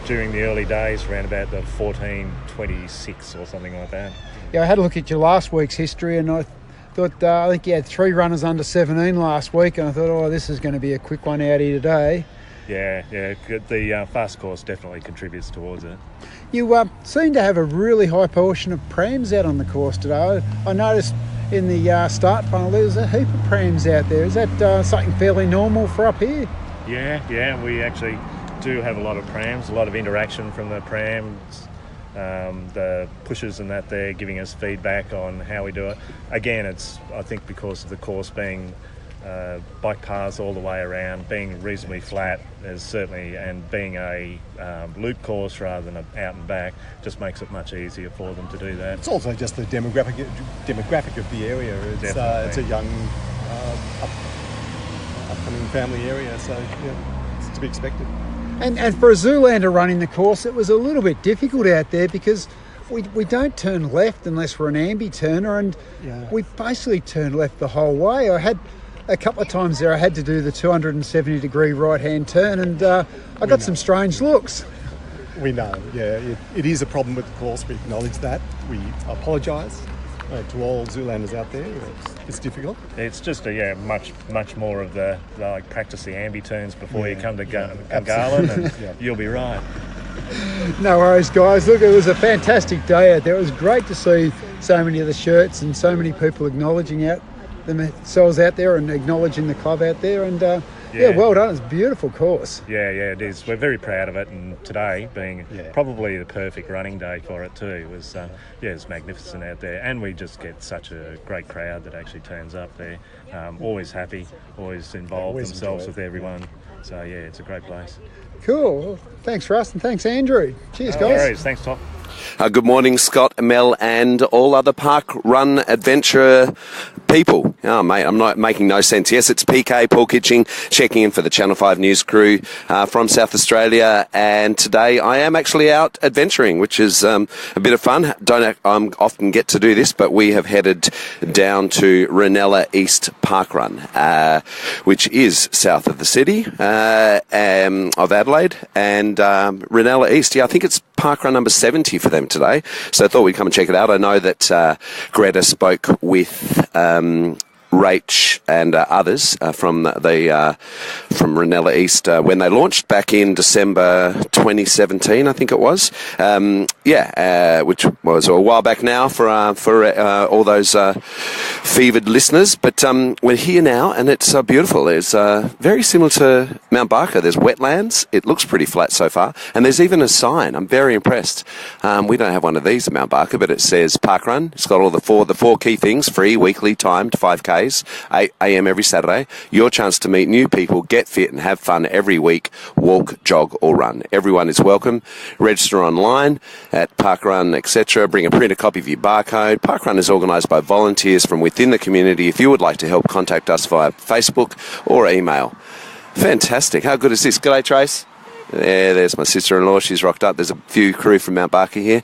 during the early days, around about the 14:26 or something like that. Yeah, I had a look at your last week's history, and I thought I think you had 3 runners under 17 last week, and I thought, oh, this is going to be a quick one out here today. Yeah, the fast course definitely contributes towards it. You seem to have a really high portion of prams out on the course today. I noticed in the start funnel there's a heap of prams out there. Is that something fairly normal for up here? Yeah, we actually do have a lot of prams, a lot of interaction from the prams, the pushers and that they're giving us feedback on how we do it. Again, it's I think because of the course being bike paths all the way around, being reasonably flat is certainly, and being a loop course rather than out and back, just makes it much easier for them to do that. It's also just the demographic of the area. It's a young upcoming family area, so yeah, it's to be expected. And for a Zoolander running the course, it was a little bit difficult out there because we don't turn left unless we're an ambi turner, and we basically turned left the whole way. I had a couple of times there I had to do the 270 degree right hand turn, and I got some strange looks. We know, yeah, it is a problem with the course. We acknowledge that. We apologise to all Zoolanders out there. It's difficult. It's just much more of the practice the ambi turns before you come to Gunghalin, and you'll be right. No worries, guys. Look, it was a fantastic day out there. It was great to see so many of the shirts and so many people acknowledging themselves out there and acknowledging the club out there, and well done. It's a beautiful course. Yeah, it is. We're very proud of it, and today being probably the perfect running day for it too, was it's magnificent out there, and we just get such a great crowd that actually turns up there. Always happy, always involved themselves with everyone. So it's a great place. Cool. Well, thanks, Russ, and thanks, Andrew. Cheers, guys. No worries. Thanks, Tom. Good morning, Scott, Mel, and all other park run adventure people. Oh, mate, I'm not making no sense. Yes, it's PK, Paul Kitching, checking in for the Channel 5 News crew from South Australia, and today I am actually out adventuring, which is a bit of fun. Don't often get to do this, but we have headed down to Reynella East Parkrun, which is south of the city of Adelaide, and Reynella East, I think it's parkrun number 70 for them today, so I thought we'd come and check it out. I know that Greta spoke with Rach and others from Reynella East when they launched back in December 2017, I think it was. Which was a while back now for all those fevered listeners. But we're here now, and it's beautiful. It's very similar to Mount Barker. There's wetlands. It looks pretty flat so far, and there's even a sign. I'm very impressed. We don't have one of these at Mount Barker, but it says parkrun. It's got all the four key things: free, weekly, timed 5Ks, 8 a.m. every Saturday. Your chance to meet new people, get fit, and have fun every week. Walk, jog, or run. Everyone is welcome. Register online at parkrun, etc. Bring a printed copy of your barcode. Parkrun is organised by volunteers from within the community. If you would like to help, contact us via Facebook or email. Fantastic. How good is this? G'day, Trace. There's my sister-in-law. She's rocked up. There's a few crew from Mount Barker here.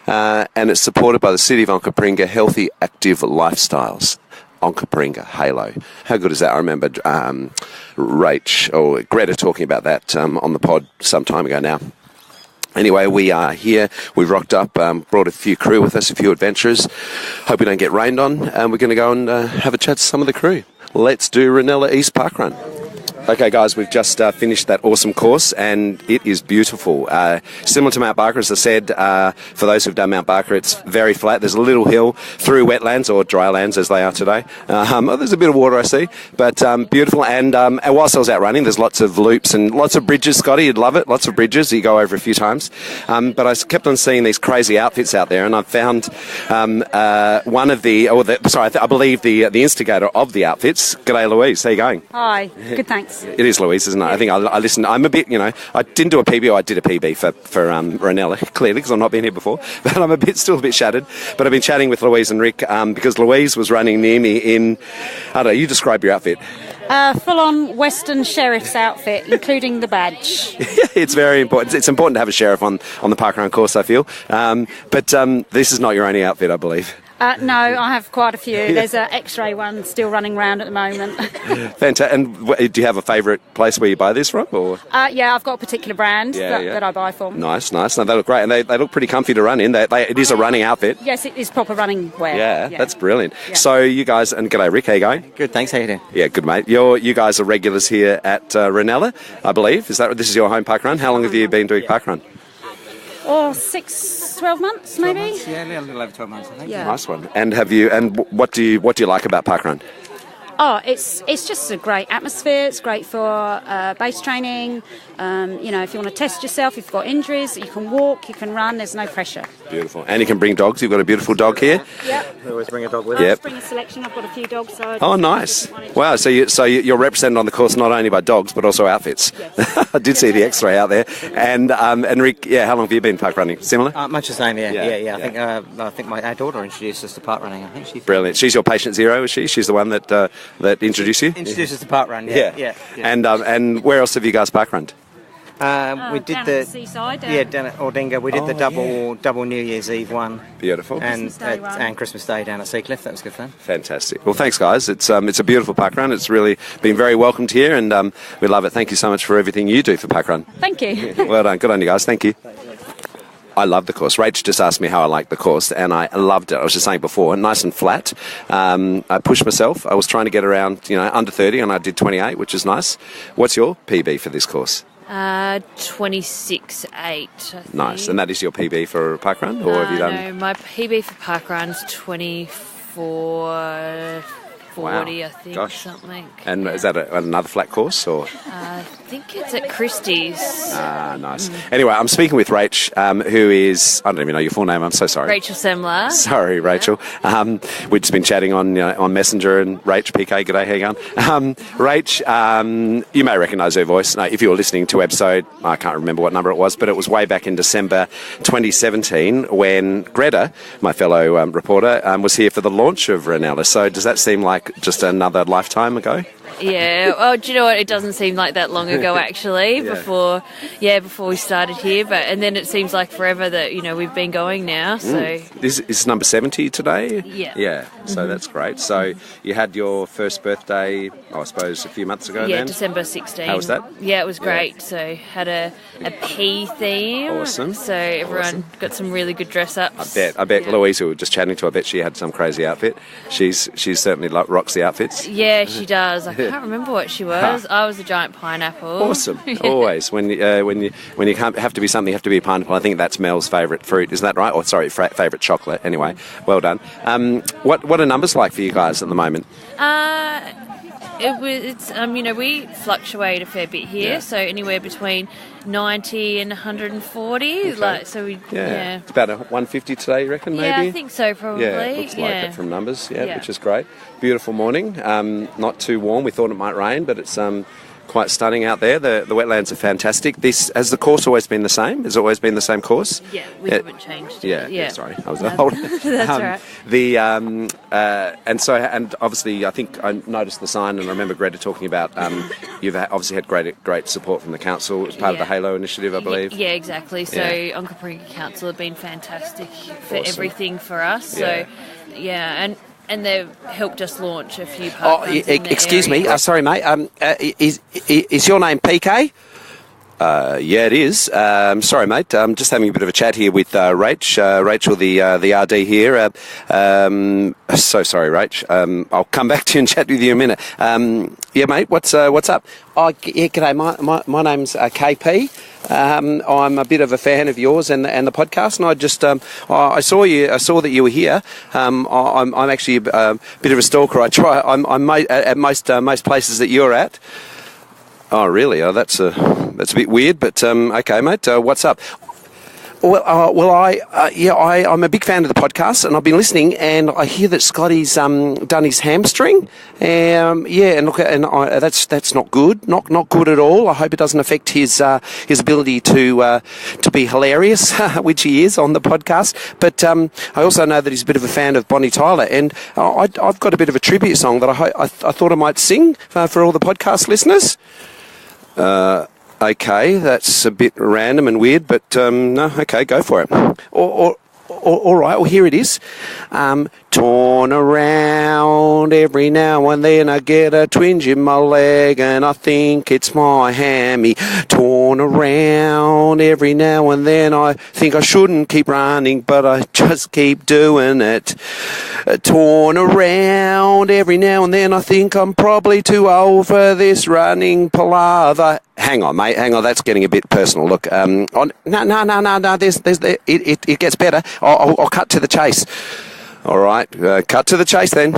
And it's supported by the City of Onkaparinga Healthy Active Lifestyles. Onkaparinga Halo. How good is that? I remember Greta talking about that on the pod some time ago now. Anyway, we are here. We've rocked up, brought a few crew with us, a few adventurers. Hope we don't get rained on. And we're going to go and have a chat to some of the crew. Let's do Reynella East Parkrun. Okay, guys, we've just finished that awesome course, and it is beautiful. Similar to Mount Barker, as I said, for those who've done Mount Barker, it's very flat. There's a little hill through wetlands, or dry lands as they are today. There's a bit of water, I see, but beautiful. And whilst I was out running, there's lots of loops and lots of bridges, Scotty. You'd love it. Lots of bridges. You go over a few times. But I kept on seeing these crazy outfits out there, and I found one of I believe the instigator of the outfits. G'day, Louise. How you going? Hi. Good, thanks. It is Louise, isn't it? I think I listened. I'm a bit, I didn't do a PB, or I did a PB for Reynella, clearly, because I've not been here before. But I'm still a bit shattered. But I've been chatting with Louise and Rick because Louise was running near me in, I don't know, you describe your outfit. Full-on Western sheriff's outfit, including the badge. It's very important. It's important to have a sheriff on the parkrun course, I feel. But this is not your only outfit, I believe. No, I have quite a few. There's an X-ray one still running around at the moment. Fantastic. And do you have a favourite place where you buy this from? Or? Yeah, I've got a particular brand that I buy from. Nice. No, they look great, and they look pretty comfy to run in. It is a running outfit. Yes, it is proper running wear. Yeah, that's brilliant. Yeah. So you guys, and g'day Rick, how you going? Good, thanks. How you doing? Yeah, good mate. You guys are regulars here at Reynella, I believe. This is your home parkrun? How long have you been doing parkrun? 12 months, maybe. 12 months, yeah, a little over 12 months, I think. Yeah. Nice one. And what do you like about parkrun? Oh, it's just a great atmosphere. It's great for base training. If you want to test yourself, if you've got injuries, you can walk, you can run. There's no pressure. Beautiful. And you can bring dogs. You've got a beautiful dog here. Yep. We always bring a dog with us. Yep. Bring a selection. I've got a few dogs. So oh, nice. Wow. So you're represented on the course not only by dogs but also outfits. Yes. I did see the X-ray out there. And Rick, how long have you been park running? Similar? Much the same. Yeah. I think our daughter introduced us to park running. I think she's brilliant. She's your patient zero, is she? She's the one that introduced you. Introduced us to park run. Yeah. And where else have you guys park run? We did down at the seaside. Down at Ordinga. We did the double New Year's Eve one. Beautiful. And Christmas Day down at Seacliff. That was good fun. Fantastic. Well, thanks, guys. It's a beautiful parkrun. It's really been very welcomed here, and we love it. Thank you so much for everything you do for parkrun. Thank you. Well done. Good on you guys. Thank you. I love the course. Rach just asked me how I liked the course, and I loved it. I was just saying before, nice and flat. I pushed myself. I was trying to get around, under 30, and I did 28, which is nice. What's your PB for this course? 26.8. Nice. And that is your PB for parkrun, or have you done? No, my PB for parkrun's 24.40, wow. I think. Gosh. Something. And is that another flat course, or? I think it's at Christie's. Nice. Anyway, I'm speaking with Rach, who is, I don't even know your full name, I'm so sorry. Rachel Semler. Sorry, Rachel. We've just been chatting on Messenger, and Rach, PK, g'day, how you going? Rach, you may recognise her voice. No, if you were listening to episode, I can't remember what number it was, but it was way back in December 2017 when Greta, my fellow reporter, was here for the launch of Reynella. So does that seem like just another lifetime ago? Yeah. Oh, do you know what? It doesn't seem like that long ago, actually. Before we started here, and then it seems like forever that we've been going now. So This is number 70 today. Yeah. Yeah. So that's great. So you had your first birthday, I suppose, a few months ago. Yeah, then? December 16. How was that? Yeah, it was great. So had a pea theme. Awesome. So everyone got some really good dress ups. I bet Louise, who we were just chatting to, I bet she had some crazy outfit. She's certainly rocks the outfits. Yeah, she does. I can't remember what she was. I was a giant pineapple. Awesome. Always. When you can't have to be something, you have to be a pineapple. I think that's Mel's favourite fruit. Isn't that right? Or sorry, favourite chocolate. Anyway, well done. What are numbers like for you guys at the moment? We fluctuate a fair bit here, so anywhere between 90 and 140. Okay. It's about 150 today, you reckon, maybe? Yeah, I think so, probably. Yeah, it looks like it from numbers, which is great. Beautiful morning, not too warm. We thought it might rain, but it's quite stunning out there. The wetlands are fantastic. Has the course always been the same? Has it always been the same course? Yeah, we haven't changed. Yeah, sorry, I was old. That's all right. And obviously, I think I noticed the sign, and I remember Greta talking about you've obviously had great support from the council. It was part of the Halo initiative, I believe. Yeah, exactly. So Onkaparinga Council have been fantastic for everything for us. Yeah. So and they've helped us launch a few parkruns in the excuse area. me. Sorry, mate. Is your name PK? Yeah, it is. Sorry, mate. I'm just having a bit of a chat here with Rachel, the RD here. So sorry, Rach. I'll come back to you and chat with you in a minute. Yeah, mate. What's up? Oh, yeah. G'day. My name's KP. I'm a bit of a fan of yours and the podcast, and I just I saw that you were here. I'm actually a bit of a stalker. I'm at most places that you're at. Oh, really? Oh, that's a bit weird, but okay, mate. What's up? I'm a big fan of the podcast, and I've been listening, and I hear that Scotty's done his hamstring. And look, that's not good, not good at all. I hope it doesn't affect his ability to be hilarious, which he is on the podcast. But I also know that he's a bit of a fan of Bonnie Tyler, and I've got a bit of a tribute song that I thought I might sing for all the podcast listeners. Okay, that's a bit random and weird, but no, okay, go for it. All right, well, here it is. Torn around every now and then I get a twinge in my leg and I think it's my hammy. Torn around every now and then I think I shouldn't keep running, but I just keep doing it. Torn around every now and then I think I'm probably too old for this running palaver. Hang on, mate. Hang on. That's getting a bit personal. Look, no. It gets better. I'll cut to the chase. All right, cut to the chase then.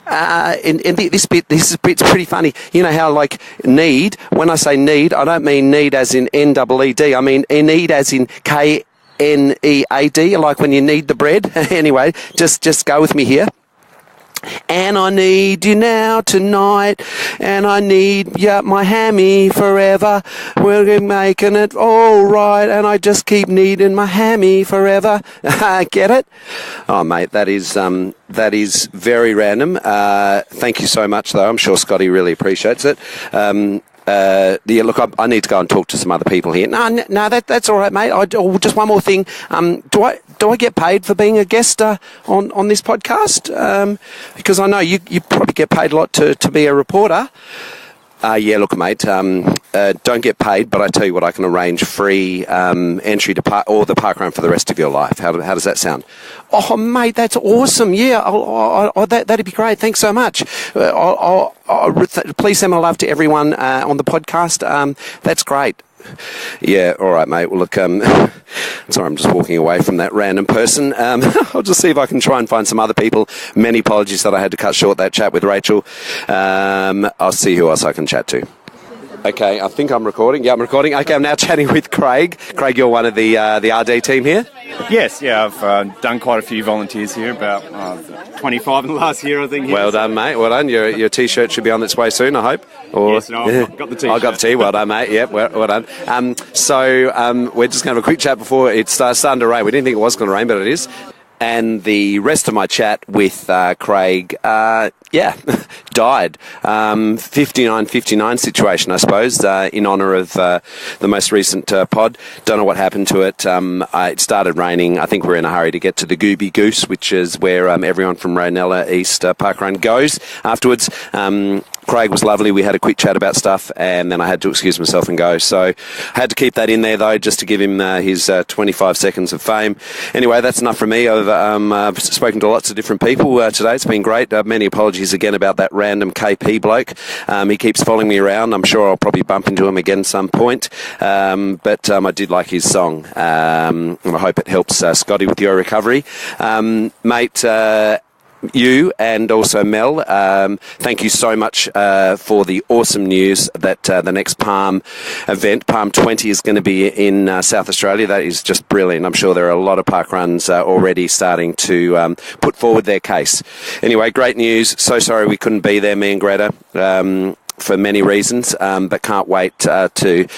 And this bit's pretty funny. You know how need. When I say need, I don't mean need as in NEED. I mean need as in KNEAD. Like when you knead the bread. Anyway, just go with me here. And I need you now tonight, and I need my hammy forever. We're making it all right, and I just keep needing my hammy forever. Get it? Oh, mate, that is very random. Thank you so much, though. I'm sure Scotty really appreciates it. Look, I need to go and talk to some other people here. No, that's all right, mate. Just one more thing. Do I get paid for being a guest on this podcast? Because I know you probably get paid a lot to be a reporter. Yeah, look, mate, don't get paid, but I tell you what, I can arrange free entry to the parkrun for the rest of your life. How does that sound? Oh, mate, that's awesome. Yeah, that'd be great. Thanks so much. Please send my love to everyone on the podcast. That's great. Yeah, all right, mate. Well, look, sorry, I'm just walking away from that random person. I'll just see if I can try and find some other people. Many apologies that I had to cut short that chat with Rachel. I'll see who else I can chat to. Okay, I think I'm recording. Yeah, I'm recording. Okay, I'm now chatting with Craig. Craig, you're one of the RD team here? Yes, yeah, I've done quite a few volunteers here, about 25 in the last year, I think. Well done, mate. Well done. Your T-shirt should be on its way soon, I hope. Yes, no, I've got the T-shirt. I got the T. Well done, mate. Yep, well done. So we're just going to have a quick chat before it started to rain. We didn't think it was going to rain, but it is. And the rest of my chat with Craig, died. 59-59 situation, I suppose, in honour of the most recent pod. Don't know what happened to it. It started raining. I think we're in a hurry to get to the Gooby Goose, which is where everyone from Reynella East parkrun goes afterwards. Craig was lovely. We had a quick chat about stuff, and then I had to excuse myself and go. So I had to keep that in there, though, just to give him his 25 seconds of fame. Anyway, that's enough from me. I've spoken to lots of different people today. It's been great. Many apologies again about that random KP bloke. He keeps following me around. I'm sure I'll probably bump into him again some point. But I did like his song, and I hope it helps Scotty with your recovery. Mate, you and also Mel, thank you so much for the awesome news that the next Palm event, Palm 20, is going to be in South Australia. That is just brilliant. I'm sure there are a lot of parkruns already starting to put forward their case. Anyway, great news. So sorry we couldn't be there, me and Greta. For many reasons, but can't wait to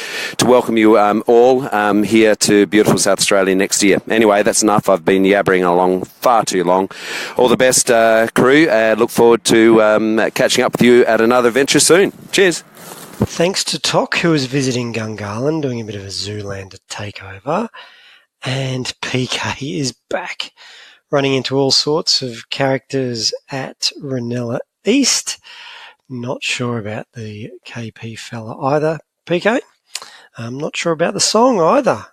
welcome you all here to beautiful South Australia next year. Anyway, that's enough. I've been yabbering along far too long. All the best, crew. Look forward to catching up with you at another venture soon. Cheers. Thanks to Tok, who was visiting Gunghalin, doing a bit of a Zoolander takeover. And PK is back, running into all sorts of characters at Reynella East. Not sure about the KP fella either, PK. I'm not sure about the song either.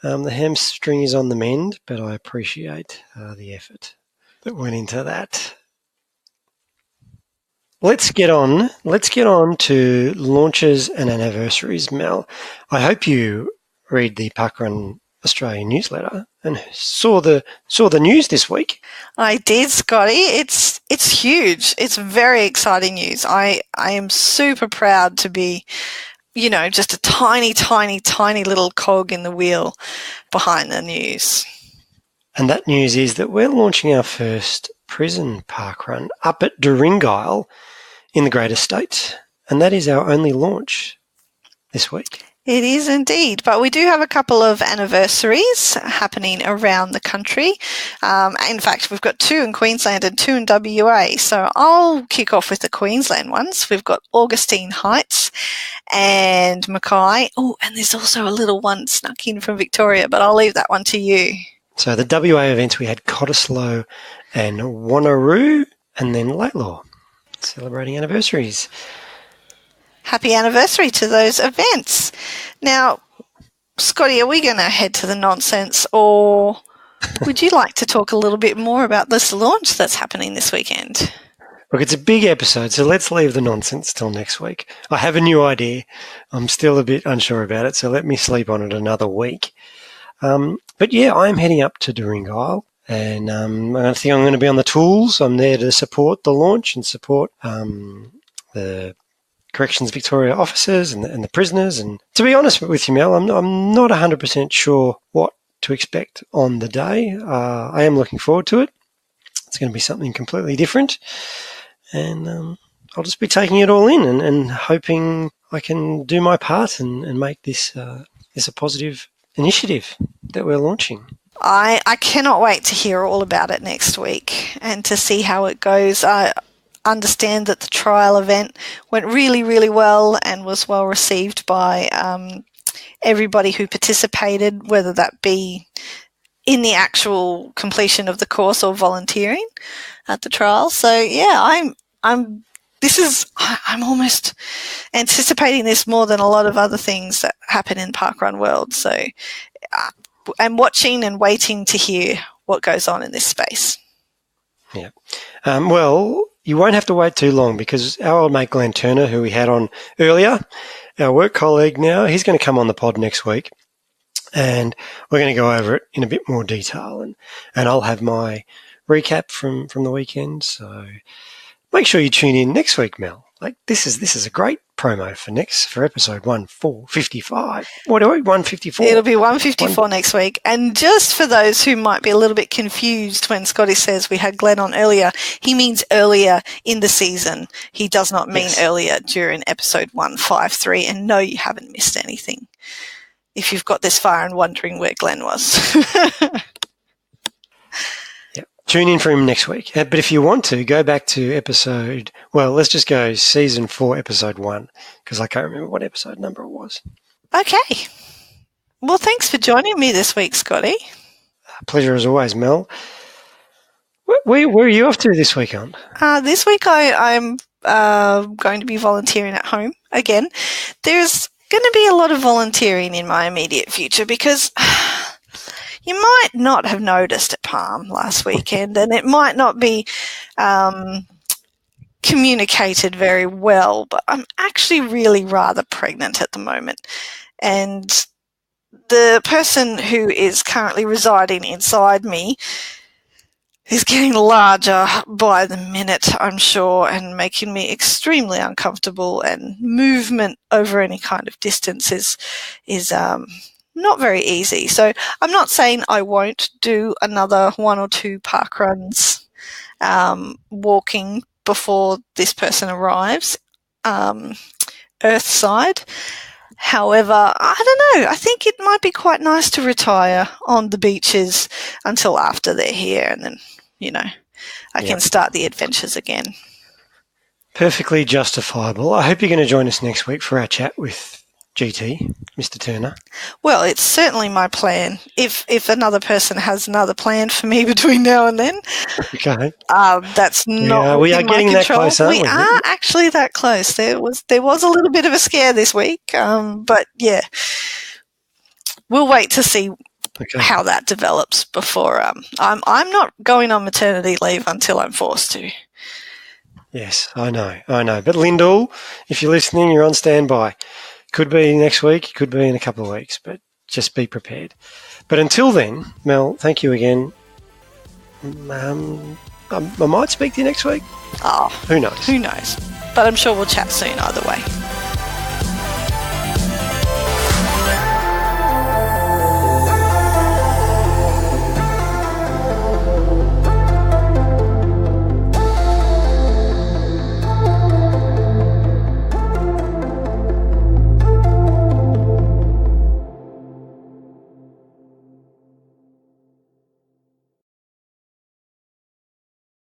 The hamstring is on the mend, but I appreciate the effort that went into that. Let's get on to launches and anniversaries, Mel. I hope you read the Parkrun Australia newsletter and saw the news this week. I did, Scotty. It's huge. It's very exciting news. I am super proud to be, just a tiny, tiny, tiny little cog in the wheel behind the news. And that news is that we're launching our first prison parkrun up at Gunghalin in the Great Estate, and that is our only launch this week. It is indeed, but we do have a couple of anniversaries happening around the country. In fact, we've got 2 in Queensland and 2 in WA, so I'll kick off with the Queensland ones. We've got Augustine Heights and Mackay. Oh, and there's also a little one snuck in from Victoria, but I'll leave that one to you. So the WA events, we had Cottesloe and Wanneroo, and then Laylaw, celebrating anniversaries. Happy anniversary to those events. Now, Scotty, are we going to head to the nonsense, or would you like to talk a little bit more about this launch that's happening this weekend? Look, it's a big episode, so let's leave the nonsense till next week. I have a new idea. I'm still a bit unsure about it, so let me sleep on it another week. But yeah, I'm heading up to Gunghalin, and I think I'm going to be on the tools. I'm there to support the launch and support the Corrections Victoria officers and the prisoners. And to be honest with you, Mel, I'm not 100% sure what to expect on the day. I am looking forward to it. It's going to be something completely different. And I'll just be taking it all in and hoping I can do my part and make this a positive initiative that we're launching. I cannot wait to hear all about it next week and to see how it goes. I understand that the trial event went really, really well and was well received by everybody who participated, whether that be in the actual completion of the course or volunteering at the trial. So yeah, I'm almost anticipating this more than a lot of other things that happen in Parkrun World. So I'm watching and waiting to hear what goes on in this space. Yeah. Well, you won't have to wait too long, because our old mate Glenn Turner, who we had on earlier, our work colleague now, he's going to come on the pod next week, and we're going to go over it in a bit more detail, and I'll have my recap from the weekend. So make sure you tune in next week, Mel. Like this is a great promo for episode 155. What are we? 154. It'll be 154 next week. And just for those who might be a little bit confused when Scotty says we had Glenn on earlier, he means earlier in the season. He does not mean earlier during episode 153. And no, you haven't missed anything if you've got this far and wondering where Glenn was. tune in for him next week. But if you want to, go back to let's just go season 4, episode 1, because I can't remember what episode number it was. Okay. Well, thanks for joining me this week, Scotty. Pleasure as always, Mel. Where are you off to this weekend? This week I'm going to be volunteering at home again. There's going to be a lot of volunteering in my immediate future because you might not have noticed at Palm last weekend, and it might not be communicated very well, but I'm actually really rather pregnant at the moment. And the person who is currently residing inside me is getting larger by the minute, I'm sure, and making me extremely uncomfortable, and movement over any kind of distance is not very easy. So I'm not saying I won't do another 1 or 2 park runs walking before this person arrives Earthside. However, I don't know, I think it might be quite nice to retire on the beaches until after they're here, and then, I can start the adventures again. Perfectly justifiable. I hope you're going to join us next week for our chat with GT, Mr. Turner. Well, it's certainly my plan. If another person has another plan for me between now and then, okay, that's not. We are getting that close, aren't we? We are actually that close. There was a little bit of a scare this week, but yeah, we'll wait to see how that develops before. I'm not going on maternity leave until I'm forced to. Yes, I know. But Lyndell, if you're listening, you're on standby. Could be next week, could be in a couple of weeks, but just be prepared. But until then, Mel, thank you again. I might speak to you next week. Oh, who knows? Who knows? But I'm sure we'll chat soon either way.